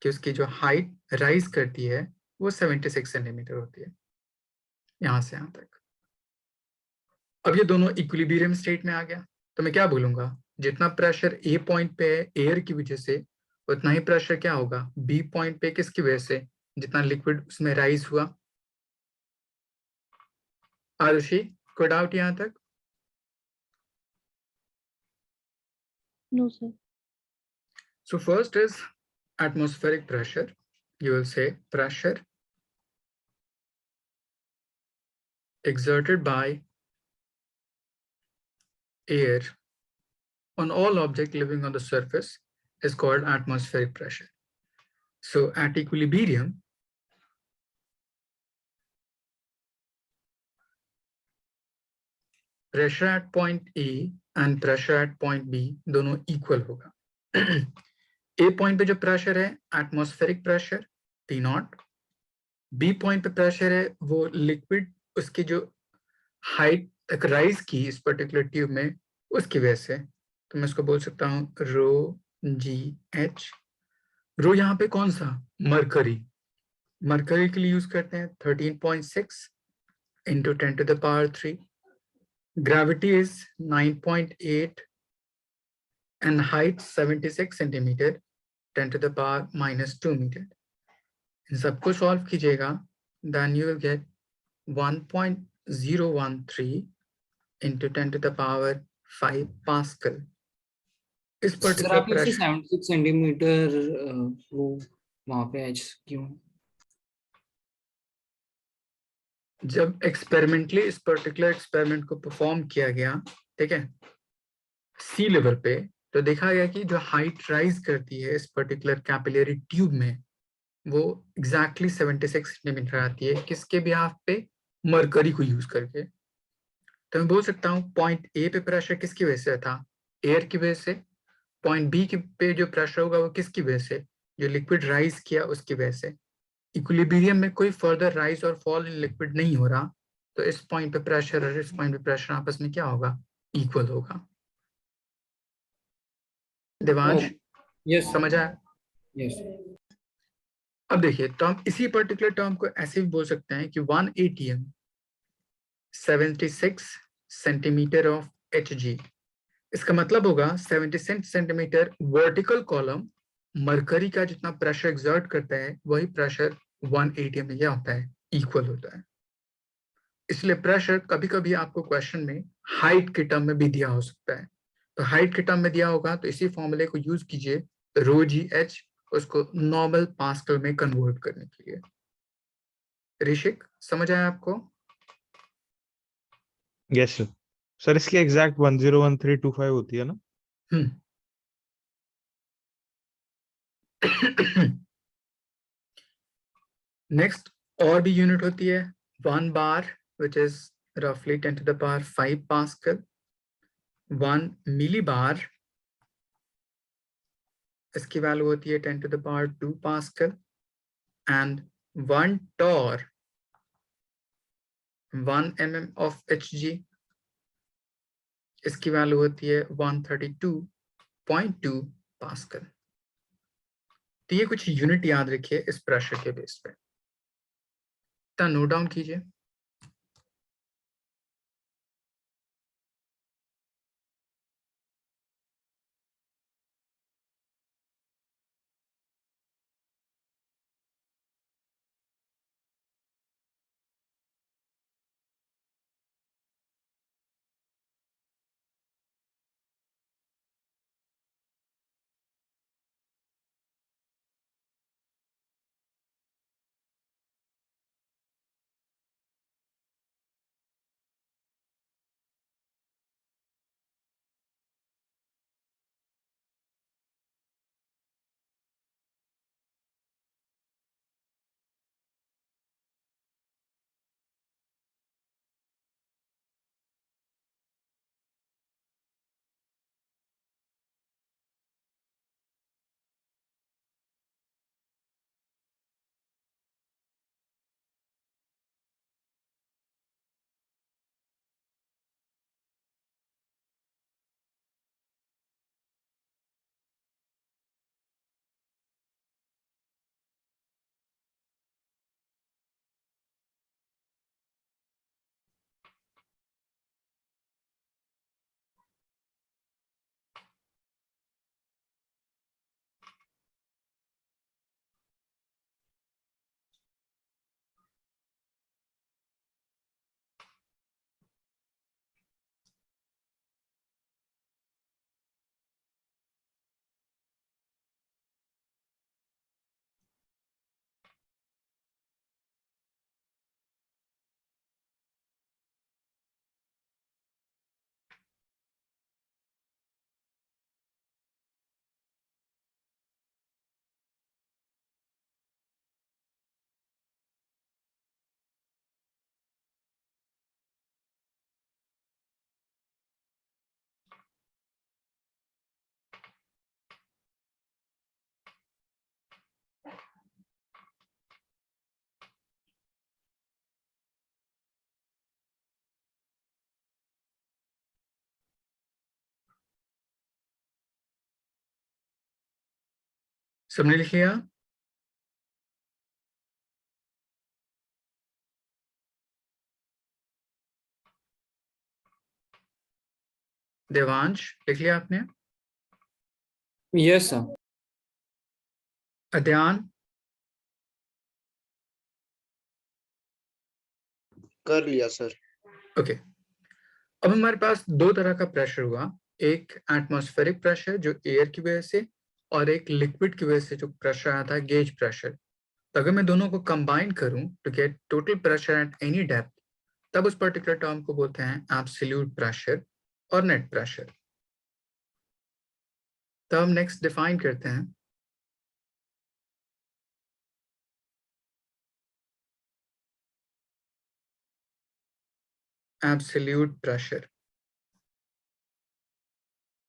कि उसकी जो हाइट राइज करती है वो 76 सेंटीमीटर होती है, यहाँ से यहाँ तक। अब ये दोनों इक्विलिब्रियम स्टेट में आ गया, तो मैं क्या बोलूंगा? जितना प्रेशर ए पॉइंट पे है एयर की वजह से, उतना ही प्रेशर क्या होगा बी पॉइंट पे, किसकी वजह से? जितना लिक्विड उसमें राइज हुआ। आरुषि कोई डाउट यहाँ तक? No, sir. So first is atmospheric pressure. You will say pressure exerted by air on all object living on the surface is called atmospheric pressure. So at equilibrium, pressure at point A and pressure at point B दोनों equal होगा। ए point पे जो pressure है atmospheric pressure P naught, B point पे pressure है वो liquid उसकी जो हाइट तक राइज की इस पर्टिकुलर ट्यूब में उसकी वजह से, तो मैं इसको बोल सकता हूँ रो जी एच। रो यहाँ पे कौन सा, मरकरी, मरकरी के लिए यूज करते हैं 13.6 into 10 to the power 3. Gravity is 9.8 and height 76 centimeter, 10 to the power minus 2 meter. इन सबको सॉल्व कीजिएगा, then you will get 1.013 into 10 to the power 5 Pascal. इस सर पर्टिकुलर आपने इसे प्रेशर 76 सेंटीमीटर वो वहां पे एच क्यों? जब एक्सपेरिमेंटली इस पर्टिकुलर एक्सपेरिमेंट को परफॉर्म किया गया, ठीक है, सी लेवल पे, तो देखा गया कि जो हाइट राइज करती है इस पर्टिकुलर कैपिलरी ट्यूब में वो एग्जैक्टली 76 सेंटीमीटर आती है, किसके बिहाफ पे, मरकरी को यूज करके। तो मैं बोल सकता हूँ पॉइंट ए पे प्रेशर किसकी वजह से था, एयर की वजह से। पॉइंट बी पे जो प्रेशर होगा वो किसकी वजह से, जो लिक्विड राइज किया उसकी वजह से। इक्विलिब्रियम में कोई फर्दर राइज और फॉल इन लिक्विड नहीं हो रहा, तो इस पॉइंट पे प्रेशर और इस पॉइंट पे प्रेशर आपस में क्या होगा, इक्वल होगा। देवांश यस समझ आया? यस अब देखिए, तो हम इसी पर्टिकुलर टर्म को ऐसे भी बोल सकते हैं कि 1 atm 76 सेंटीमीटर ऑफ Hg। इसका मतलब होगा 76 सेंटीमीटर वर्टिकल कॉलम मरकरी का जितना प्रेशर एक्सर्ट करता है वही प्रेशर 1 atm में क्या होता है, इक्वल होता है। इसलिए प्रेशर कभी कभी आपको क्वेश्चन में हाइट के टर्म में भी दिया हो सकता है, तो हाइट के टर्म में दिया होगा तो इसी फॉर्मूले को यूज कीजिए रो जी एच उसको नॉर्मल पास्कल में कन्वर्ट करने के लिए। ऋषिक समझ आया आपको? Yes sir. सर इसकी एग्जैक्ट 101325 होती है ना? नेक्स्ट और भी यूनिट होती है 1 बार विच इज रफली 10 to the power 5 pascal, 1 millibar इसकी वैल्यू होती है 10 to the power 2 pascal, and 1 torr 1 mm of Hg इसकी वैल्यू होती है 132.2 पास्कल। तो ये कुछ यूनिट याद रखिए इस प्रेशर के बेस पे, नोट डाउन कीजिए। सबने लिख लिया? देवांश लिख लिया आपने? Yes sir. अध्यान? कर लिया सर। ओके। अब हमारे पास दो तरह का प्रेशर हुआ, एक एटमॉस्फेरिक प्रेशर जो एयर की वजह से, और एक लिक्विड की वजह से जो प्रेशर आया था गेज प्रेशर। तो अगर मैं दोनों को कंबाइन करूं to get total pressure at any depth, तब उस पर्टिकुलर टर्म को बोलते हैं एब्सोल्यूट प्रेशर और नेट प्रेशर। तो हम नेक्स्ट डिफाइन करते हैं। Absolute pressure.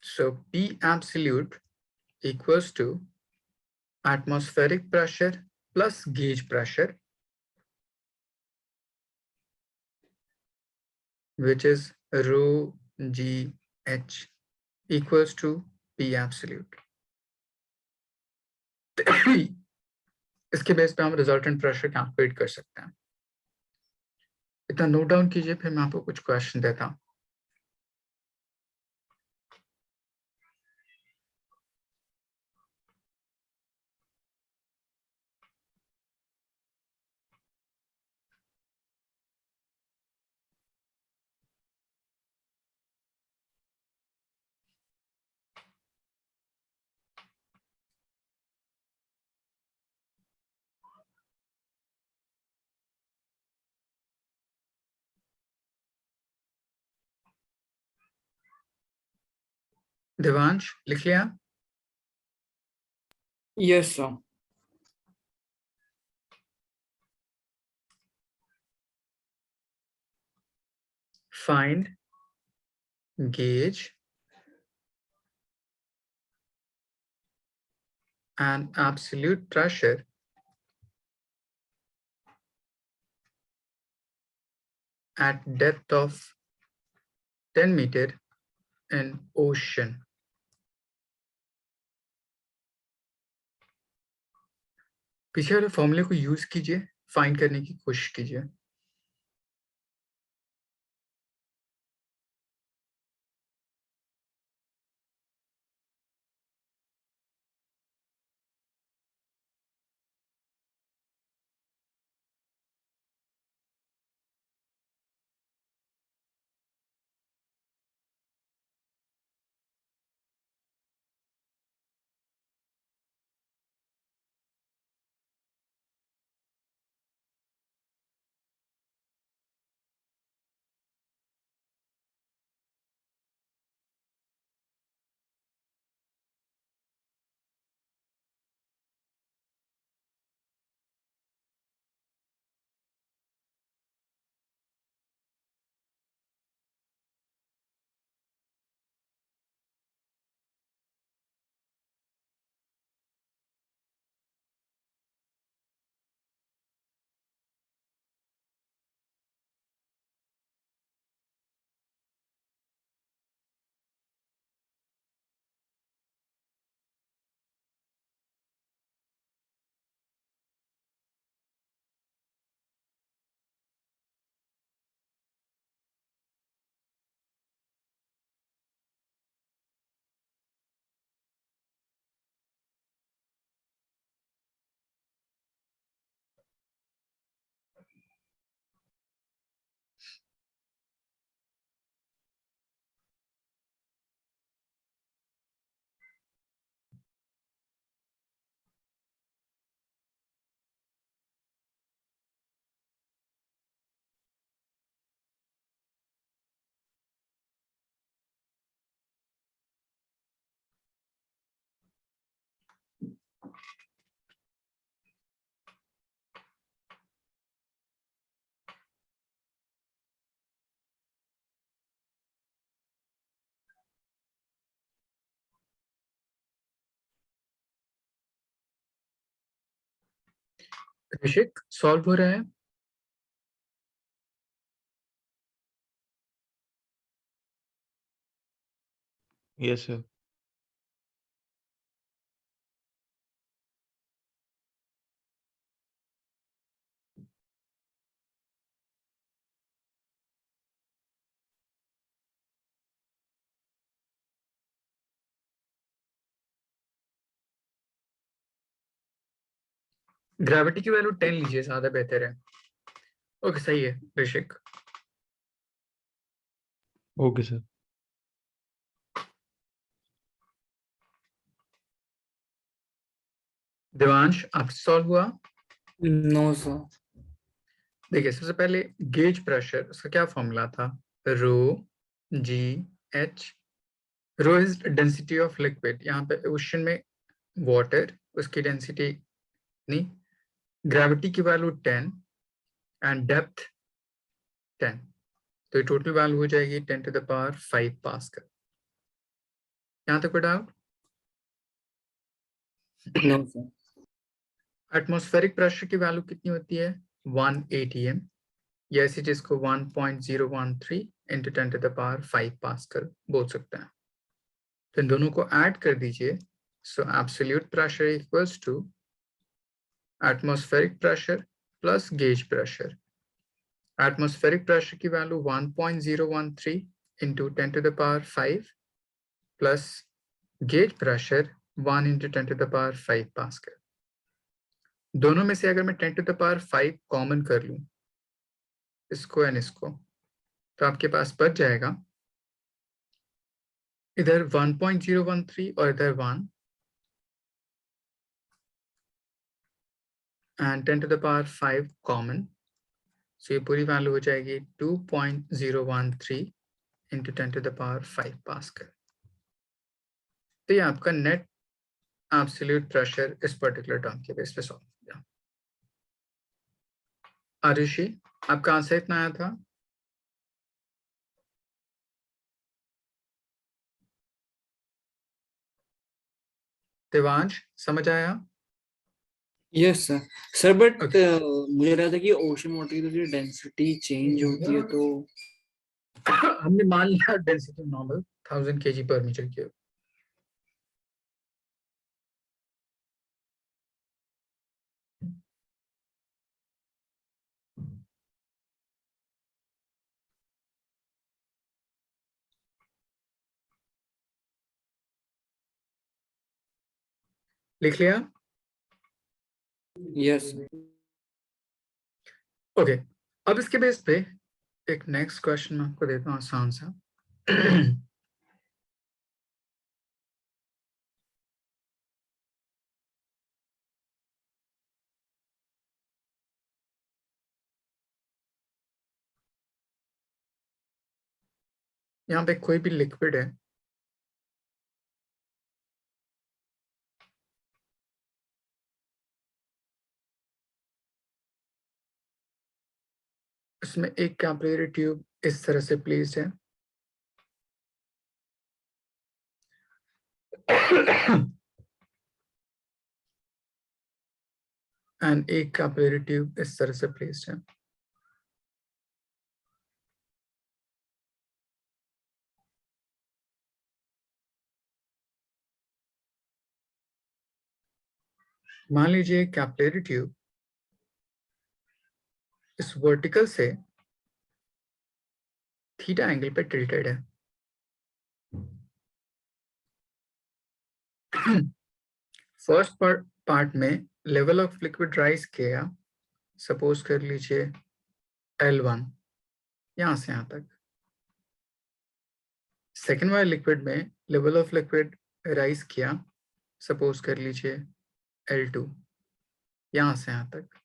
So P absolute equals to atmospheric pressure plus gauge pressure, which is rho GH equals to P absolute. इसके बेस पे हम रिजल्टेंट प्रेशर कैलकुलेट कर सकते हैं। इतना नोट डाउन कीजिए, फिर मैं आपको कुछ क्वेश्चन देता हूं। देवांश लिख लिया? Yes sir. Find gauge and absolute pressure at depth of 10 meter in ocean. पीछे वाले फॉर्मूले को यूज कीजिए, फाइंड करने की कोशिश कीजिए। अभिषेक सॉल्व हो रहा है? Yes sir. ग्रेविटी की वैल्यू 10 लीजिए, ज्यादा बेहतर है। ओके सही है ऋषिक। Okay sir. देवांश आपसे सॉल्व हुआ? No sir. देखिए सबसे पहले गेज प्रेशर, उसका क्या फॉर्मूला था? Rho g h. Rho is density of liquid, यहाँ पे ओशन में वाटर, उसकी डेंसिटी नहीं, ग्रेविटी की वैल्यू 10 एंड डेप्थ 10, तो टोटल वैल्यू हो जाएगी 10 टू द पावर 5 पास्कल। यहाँ तक कोई doubt? No sir. Atmospheric pressure की वैल्यू कितनी होती है? 1 atm, या इसी चीज को 1.013 into 10 to the power 5 pascal बोल सकते हैं। तो इन दोनों को ऐड कर दीजिए, so absolute pressure equals to atmospheric pressure plus gauge pressure. Atmospheric pressure की value 1.013 into 10 to the power 5 plus gauge pressure 1 into 10 to the power 5 pascal. दोनों में से अगर मैं 10 टू द पावर 5 कॉमन कर लूं, इसको एंड इसको, तो आपके पास बच जाएगा इधर 1.013 और इधर 1, and 10 to the power 5 common, so ये पूरी वैल्यू हो जाएगी 2.013 into 10 to the power 5 pascal. तो ये आपका नेट एब्सोल्यूट प्रेशर इस पर्टिकुलर टर्म के बेस पे सॉल्व हो गया। आरुषि, आपका आंसर इतना आया था? देवांश समझ आया? Yes sir. Sir but Okay. मुझे लगा था कि ओशन वाटर की तो डेंसिटी चेंज होती है तो हमने मान लिया डेंसिटी नॉर्मल 1000 kg पर मीटर क्यूब। लिख लिया? यस। ओके, अब इसके बेस पे एक नेक्स्ट क्वेश्चन मैं आपको देता हूँ आसान सा। यहाँ पे कोई भी लिक्विड है, उसमें एक कैपिलरी ट्यूब इस तरह से प्लेस्ड है। एंड एक कैपिलरी ट्यूब इस तरह से प्लेस्ड है। मान लीजिए कैपिलरी ट्यूब इस वर्टिकल से थीटा एंगल पे टिल्टेड है। फर्स्ट पार्ट में लेवल ऑफ लिक्विड राइज किया, सपोज कर लीजिए L1, यहां से यहां तक। सेकेंड वाले लिक्विड में लेवल ऑफ लिक्विड राइज किया, सपोज कर लीजिए L2, यहां से यहां तक।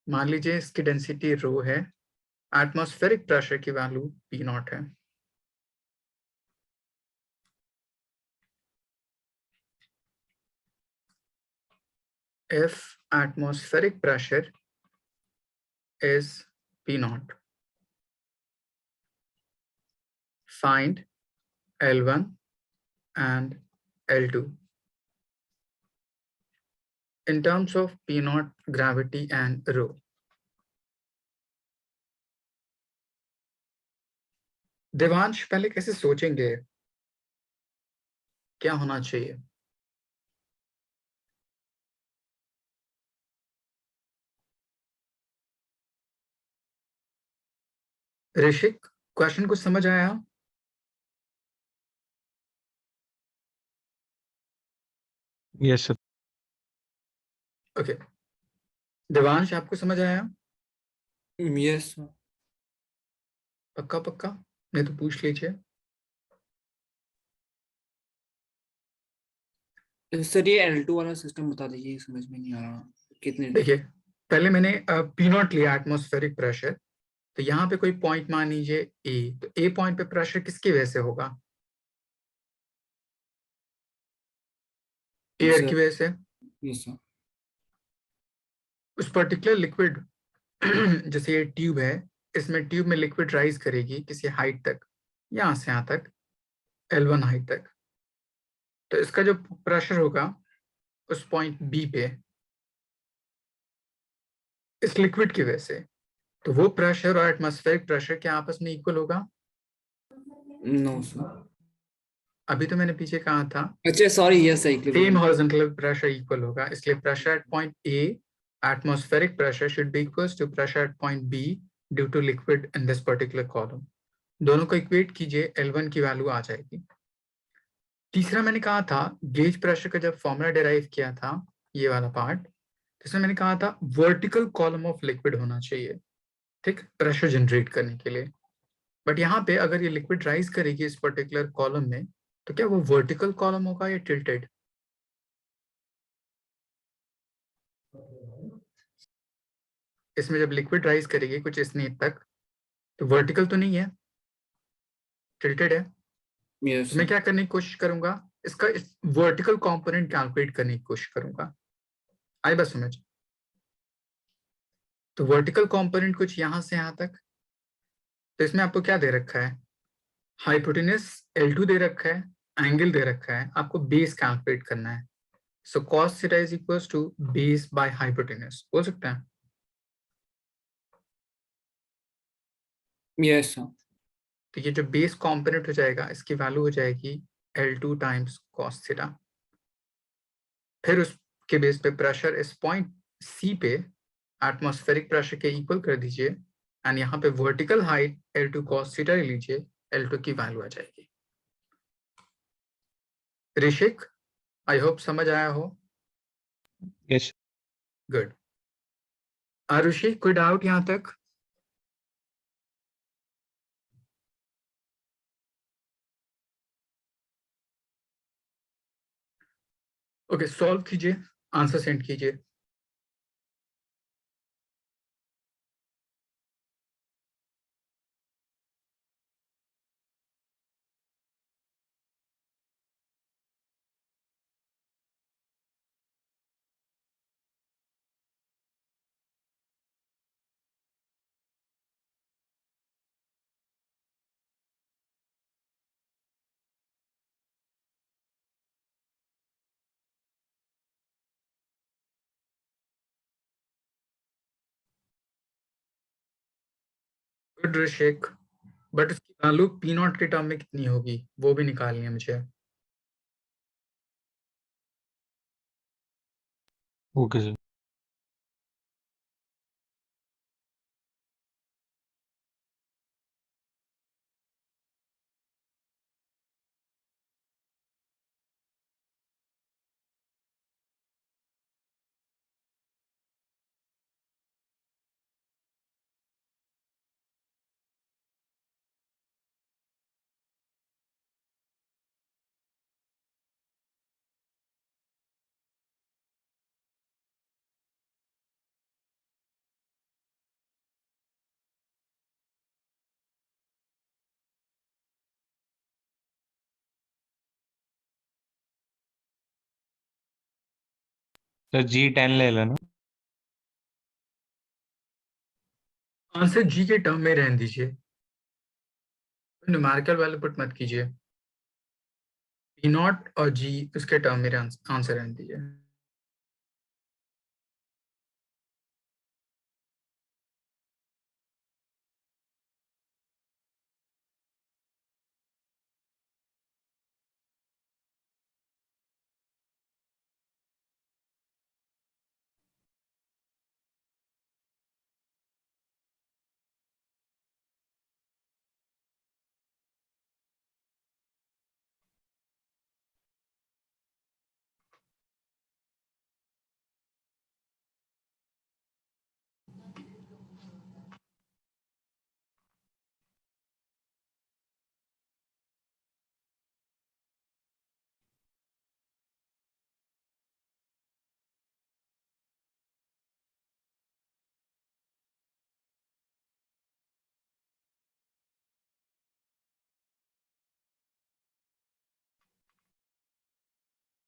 मान लीजिए इसकी डेंसिटी रो है, एटमॉस्फेरिक प्रेशर की वैल्यू P0 है। If atmospheric pressure is P0, find L1 and L2 in terms of P0, gravity and rho. Devansh पहले कैसे सोचेंगे क्या होना चाहिए? ऋषिक, क्वेश्चन कुछ समझ आया? Yes sir. ओके, देवांश आपको समझ आया? Yes sir. पक्का पक्का? नहीं तो पूछ लीजिए। सर ये L2 वाला सिस्टम बता दीजिए, समझ में नहीं आ रहा कितने। देखिए, पहले मैंने पी नॉट लिया, एटमॉस्फेरिक प्रेशर। तो यहाँ पे कोई पॉइंट मान लीजिए ए, तो ए पॉइंट पे प्रेशर किसकी वजह से होगा? एयर की सर वजह से। Yes sir. उस पर्टिकुलर लिक्विड जैसे ये ट्यूब है, इसमें ट्यूब में लिक्विड राइज करेगी किसी हाइट तक, यहाँ से यहाँ तक, L1 हाइट तक। तो इसका जो प्रेशर होगा उस पॉइंट बी पे, इस लिक्विड की वजह से, तो वो प्रेशर और एटमॉस्फेरिक प्रेशर क्या आपस में इक्वल होगा? No sir. अभी तो मैंने पीछे कहा था अच्छा sorry, yes sir, same equilibrium. Horizontal pressure equal होगा, इसलिए pressure at point A, atmospheric pressure should be equals to pressure at point B due to liquid in this particular column. दोनों को इक्वेट कीजिए, L1 की value आ जाएगी। तीसरा मैंने कहा था गेज प्रेशर का जब फॉर्मूला डिराइव किया था, ये वाला पार्ट, इसमें मैंने कहा था वर्टिकल कॉलम ऑफ लिक्विड होना चाहिए, ठीक, प्रेशर जनरेट करने के लिए। बट यहाँ पे अगर ये लिक्विड राइज करेगी इस पर्टिकुलर कॉलम में, तो क्या वो वर्टिकल कॉलम होगा या टिल्टेड? इसमें जब लिक्विड राइज करेगी कुछ इस नीड तक, तो वर्टिकल तो नहीं है, टिल्टेड है। यस तो मैं सर। क्या करने की कोशिश करूंगा, इसका वर्टिकल कंपोनेंट कैलकुलेट करने की कोशिश करूंगा। आई बस समझ? तो वर्टिकल कंपोनेंट कुछ यहां से यहां तक। तो इसमें आपको क्या दे रखा है? हाइपोटेनस L2 दे रखा है, एंगल दे रखा है, आपको बेस कैलकुलेट करना है। So cos theta is equals to base by hypotenuse, बोल सकते हैं? Yes sir. तो ये जो बेस कंपोनेंट हो जाएगा, इसकी वैल्यू हो जाएगी L2 टाइम्स cos थीटा। फिर उसके बेस पे प्रेशर इस पॉइंट सी पे एटमॉस्फेरिक प्रेशर के इक्वल कर दीजिए, एंड यहाँ पे vertical height L2 cos theta ले लीजिए, L2 की वैल्यू आ जाएगी। ऋषिक, आई होप समझ आया हो। यस। गुड। आरुषि, कोई डाउट यहाँ तक? ओके, सॉल्व कीजिए, आंसर सेंड कीजिए। गुड ऋषिक, बट उसकी वैल्यू पी नॉट के टर्म में कितनी होगी वो भी निकालनी है मुझे। Okay sir. सर G10 ले लेना। आंसर जी के टर्म में रहने दीजिए, न्यूमेरिकल वैल्यू पुट मत कीजिए। पी नॉट और जी उसके टर्म में आंसर रहने दीजिए।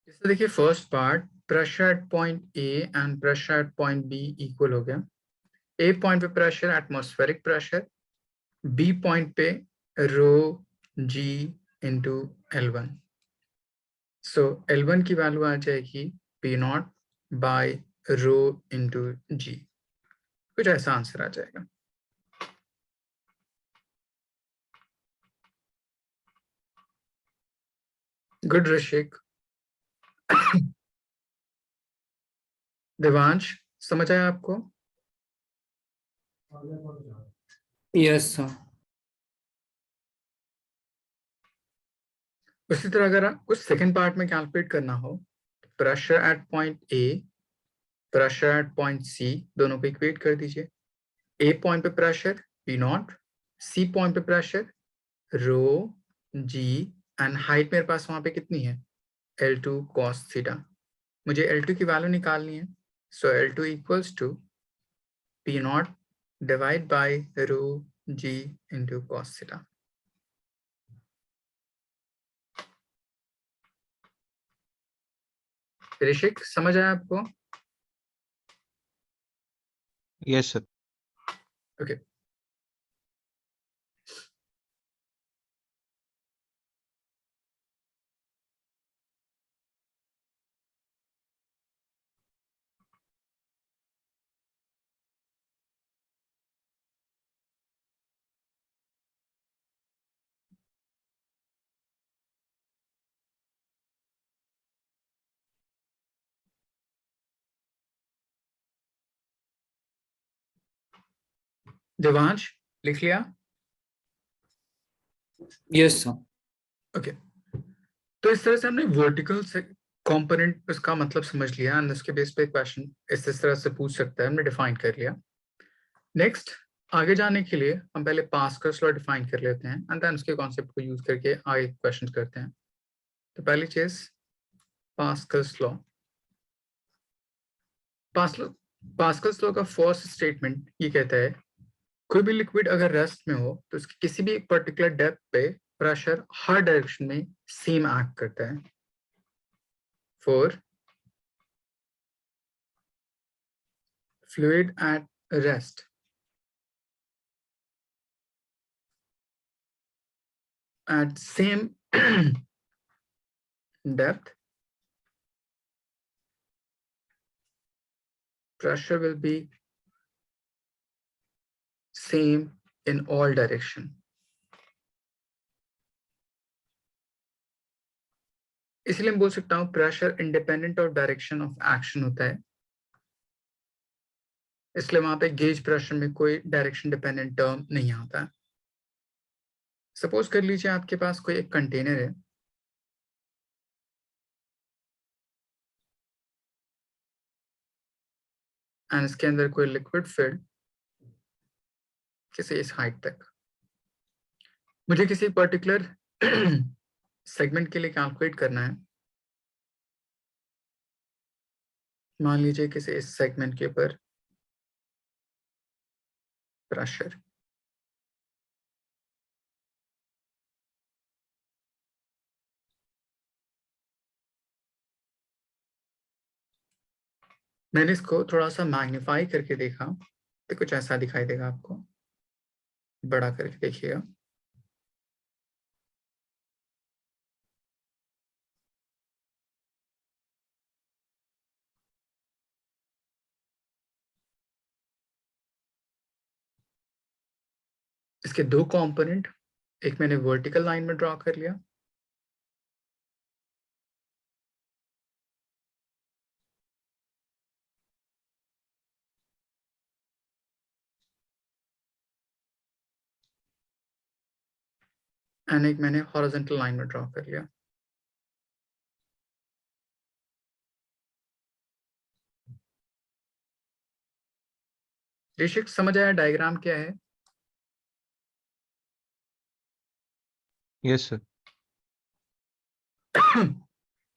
इससे देखिए first part, pressure at point A and pressure at point B equal हो गया। ए पॉइंट पे pressure atmospheric pressure, B point पे रो जी इंटू L1। सो L1 की वैल्यू आ जाएगी P not by rho into g. कुछ ऐसा answer आ जाएगा। गुड ऋषिक। देवांश, समझ आया आपको? Yes sir. उसी तरह अगर कुछ सेकंड पार्ट में कैलकुलेट करना हो, pressure at point A, pressure at point C, दोनों को इक्वेट कर दीजिए। ए पॉइंट पे pressure P naught, C point पे pressure rho g, and height मेरे पास वहां पे कितनी है, L2 cos थीटा। मुझे L2 की वैल्यू निकालनी है। So L2 equals to P naught divide by rho g into cos theta. Rishik, समझ आया आपको? Yes sir. ओके। देवांश, लिख लिया? Yes sir. ओके। तो इस तरह से हमने वर्टिकल से कंपोनेंट उसका मतलब समझ लिया, एंड उसके बेस पे क्वेश्चन इस तरह से पूछ सकता है, हमने डिफाइन कर लिया। नेक्स्ट, आगे जाने के लिए हम पहले पास्कल्स लॉ डिफाइन कर लेते हैं, एंड देन उसके कॉन्सेप्ट को यूज करके आगे क्वेश्चन करते हैं। तो पहली चीज, पास्कल्स लॉ। पास्कल्स लॉ का फर्स्ट स्टेटमेंट ये कहता है, कोई भी लिक्विड अगर रेस्ट में हो तो उसकी किसी भी पर्टिकुलर डेप्थ पे प्रेशर हर डायरेक्शन में सेम एक्ट करता है। For fluid at rest, at same depth, pressure will be same in all direction. इसलिए मैं बोल सकता हूँ pressure independent of direction of action होता है, इसलिए वहां पे गेज प्रेशर में कोई डायरेक्शन डिपेंडेंट टर्म नहीं आता है। सपोज कर लीजिए आपके पास कोई एक कंटेनर है, एंड इसके अंदर कोई लिक्विड फिल्ड किसी इस हाइट तक। मुझे किसी पर्टिकुलर सेगमेंट के लिए कैलकुलेट करना है। मान लीजिए किसी इस सेगमेंट के ऊपर प्रेशर, मैंने इसको थोड़ा सा मैग्नीफाई करके देखा तो कुछ ऐसा दिखाई देगा आपको। बड़ा करके देखिएगा। इसके दो कंपोनेंट, एक मैंने वर्टिकल लाइन में ड्रॉ कर लिया, एंड एक मैंने हॉरिजॉन्टल लाइन में ड्रॉ कर लिया। ऋषिक, समझ आया डायग्राम क्या है? Yes sir.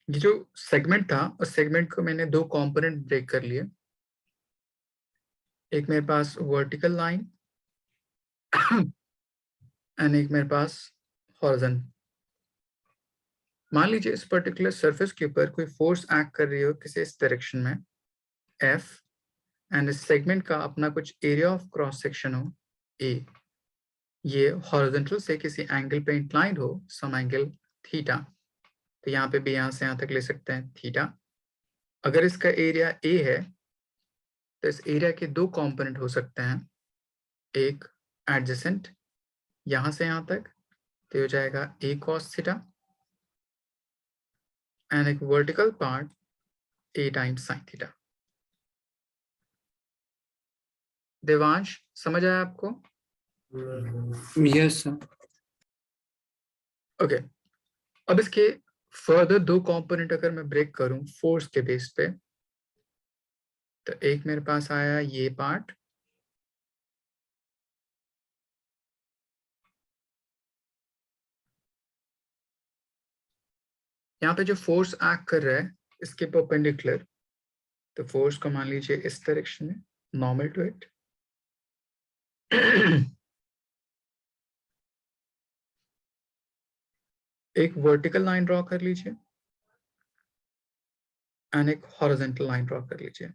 ये जो सेगमेंट था, उस सेगमेंट को मैंने दो कंपोनेंट ब्रेक कर लिए। एक मेरे पास वर्टिकल लाइन एंड एक मेरे पास हॉरिजॉन्टल। मान लीजिए इस पर्टिकुलर सरफेस के ऊपर कोई फोर्स एक्ट कर रही हो किसी इस डायरेक्शन में F, एंड इस सेगमेंट का अपना कुछ एरिया ऑफ क्रॉस सेक्शन हो A, ये हॉरिजॉन्टल से किसी एंगल पे इंक्लाइंड हो सम एंगल थीटा, तो यहाँ पे भी यहाँ से यहाँ तक ले सकते हैं थीटा। अगर इसका एरिया A है तो इस एरिया के दो कंपोनेंट हो सकते हैं, एक एडजेसेंट यहाँ से यहाँ तक तो हो जाएगा A cos थीटा, एंड एक vertical part A times sine theta. Devansh समझ आया आपको? Yes sir. ओके, अब इसके फर्दर दो कंपोनेंट अगर मैं ब्रेक करूं फोर्स के बेस पे, तो एक मेरे पास आया ये पार्ट, यहाँ पे जो फोर्स एक्ट कर रहा है इसके परपेंडिकुलर, तो फोर्स को मान लीजिए इस डायरेक्शन में नॉर्मल टू इट। एक वर्टिकल लाइन ड्रॉ कर लीजिए एंड एक हॉरिजॉन्टल लाइन ड्रॉ कर लीजिए।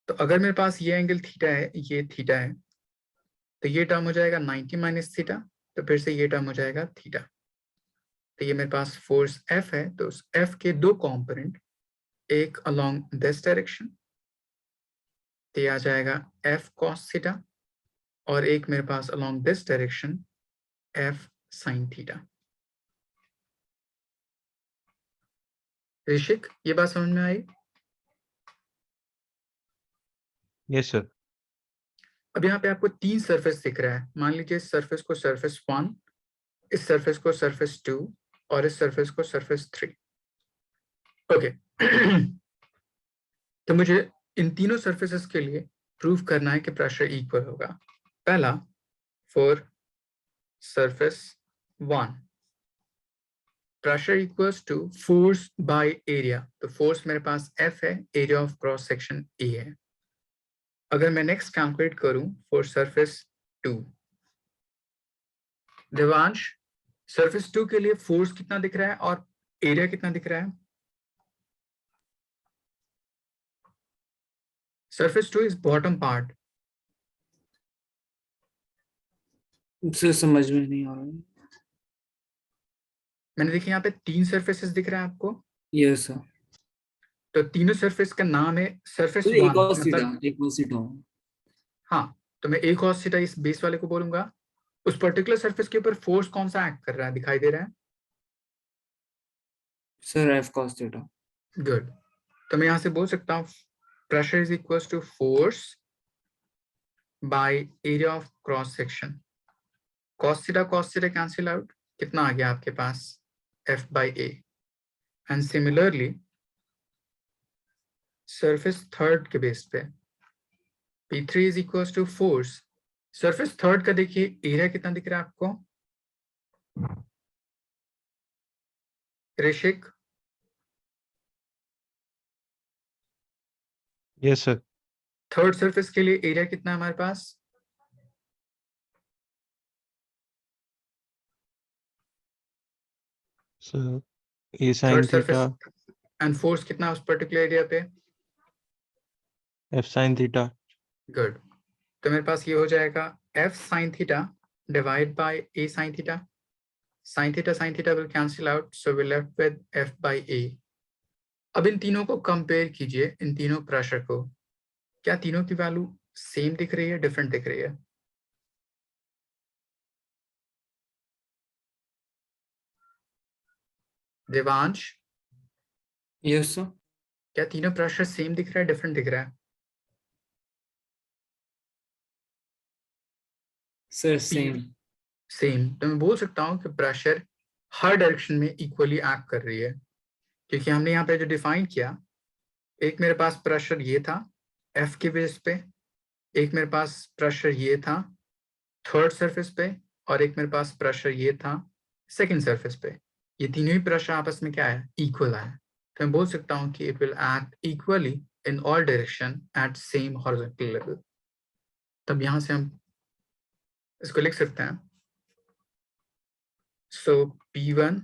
तो अगर मेरे पास ये एंगल थीटा है, ये थीटा है, तो ये टर्म हो जाएगा 90 माइनस थीटा, तो फिर से ये टर्म हो जाएगा थीटा। तो ये मेरे पास फोर्स F है, तो उस F के दो कंपोनेंट, एक अलोंग दिस डायरेक्शन तो ये आ जाएगा F cos थीटा, और एक मेरे पास along this direction F sin theta. Rishik ये बात समझ में आई? Yes sir. अब यहाँ पे आपको तीन सरफेस दिख रहा है, मान लीजिए इस सरफेस को सरफेस 1, इस सरफेस को सरफेस 2 और इस सरफेस को सरफेस 3। ओके तो मुझे इन तीनों सरफेसेस के लिए प्रूव करना है कि प्रेशर इक्वल होगा। पहला, for surface 1 pressure equals to force by area, तो फोर्स मेरे पास F है, area of cross section A है। अगर मैं नेक्स्ट कैलकुलेट करूं फॉर सरफेस 2, देवांश सरफेस 2 के लिए फोर्स कितना दिख रहा है और एरिया कितना दिख रहा है? Surface 2 is bottom part. Sir समझ में नहीं आ रहा है। मैंने देखिए यहाँ पे तीन सरफेसेस दिख रहे हैं आपको, यस सर। तो तीनों सरफेस का नाम है सरफेस तो एक 1, और सीधा, मतलब एक और सीधा। हाँ, तो मैं एक cos थीटा इस बेस वाले को बोलूंगा। उस पर्टिकुलर सरफेस के ऊपर फोर्स कौन सा एक्ट कर रहा है दिखाई दे रहा है? Sir F cos theta. Good, तो मैं यहां से बोल सकता हूँ pressure is equal to force by area of cross section. cos theta cancel out, कितना आ गया आपके पास? F by A। And similarly surface third के बेस पे P3 is equal to force, surface third का देखिए एरिया कितना दिख रहा है आपको? ऋषिक यस सर। थर्ड सरफेस के लिए एरिया कितना है हमारे पास? Sir A third sine theta surface and force कितना है उस पर्टिकुलर एरिया पे? F sine theta. गुड, तो मेरे पास ये हो जाएगा F sin theta divide by A sin theta. sin theta will cancel out, so we're left with F by A। अब इन तीनों को कंपेयर कीजिए, इन तीनों प्रेशर को, क्या तीनों की वैल्यू सेम दिख रही है, डिफरेंट दिख रही है? Devansh yes sir. क्या तीनों प्रेशर सेम दिख रहा है, डिफरेंट दिख रहा है? Sir same. सेम, तो मैं बोल सकता हूँ कि प्रेशर हर डायरेक्शन में इक्वली एक्ट कर रही है, क्योंकि हमने यहाँ पे जो डिफाइन किया, एक मेरे पास प्रेशर ये था F के बेस पे, एक मेरे पास प्रेशर ये था थर्ड सरफेस पे, और एक मेरे पास प्रेशर ये था सेकंड सरफेस पे। ये तीनों ही प्रेशर आपस में क्या है, इक्वल है, तो मैं बोल सकता हूँ कि it will act equally in all direction at same horizontal level. तब यहां से हम इसको लिख सकते हैं, सो P1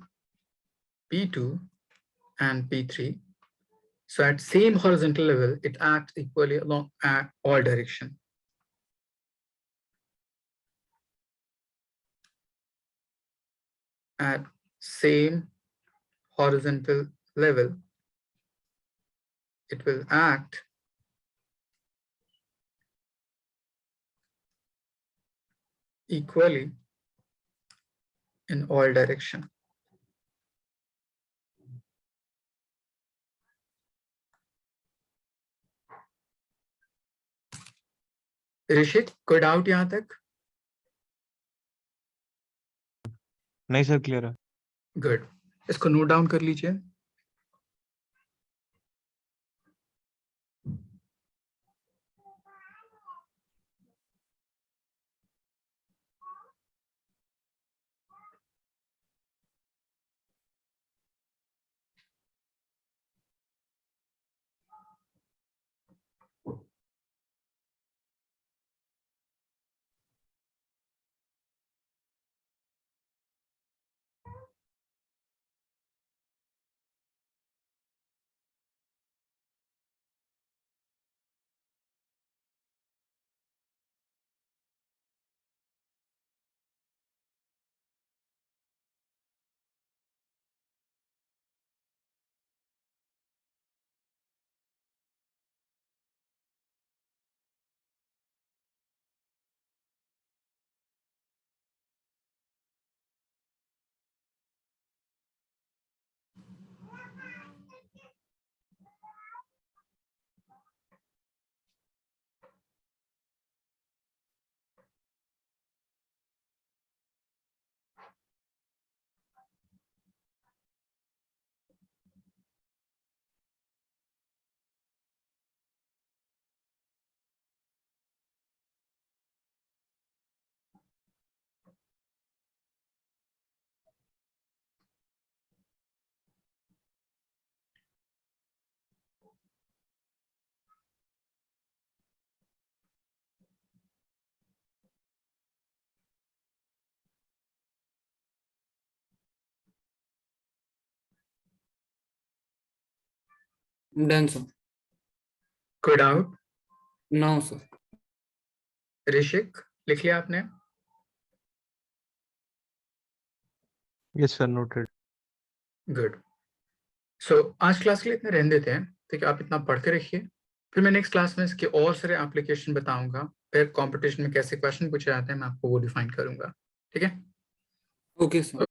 P2 and P3. So at same horizontal level, it acts equally along all direction. At same horizontal level, it will act equally in all direction. ऋषिक, कोई doubt यहाँ तक? नहीं सर, क्लियर है। गुड, इसको नोट डाउन कर लीजिए। Done sir. कोई doubt? No sir. Rishik, लिख लिया आपने? Yes sir, noted. Good. So आज क्लास के लिए इतना रहने देते हैं, ठीक है? आप इतना पढ़ के रखिए, फिर मैं नेक्स्ट क्लास में इसके और सारे एप्लीकेशन बताऊंगा, फिर कंपटीशन में कैसे क्वेश्चन पूछे जाते हैं मैं आपको वो डिफाइन करूंगा, ठीक है? Okay sir.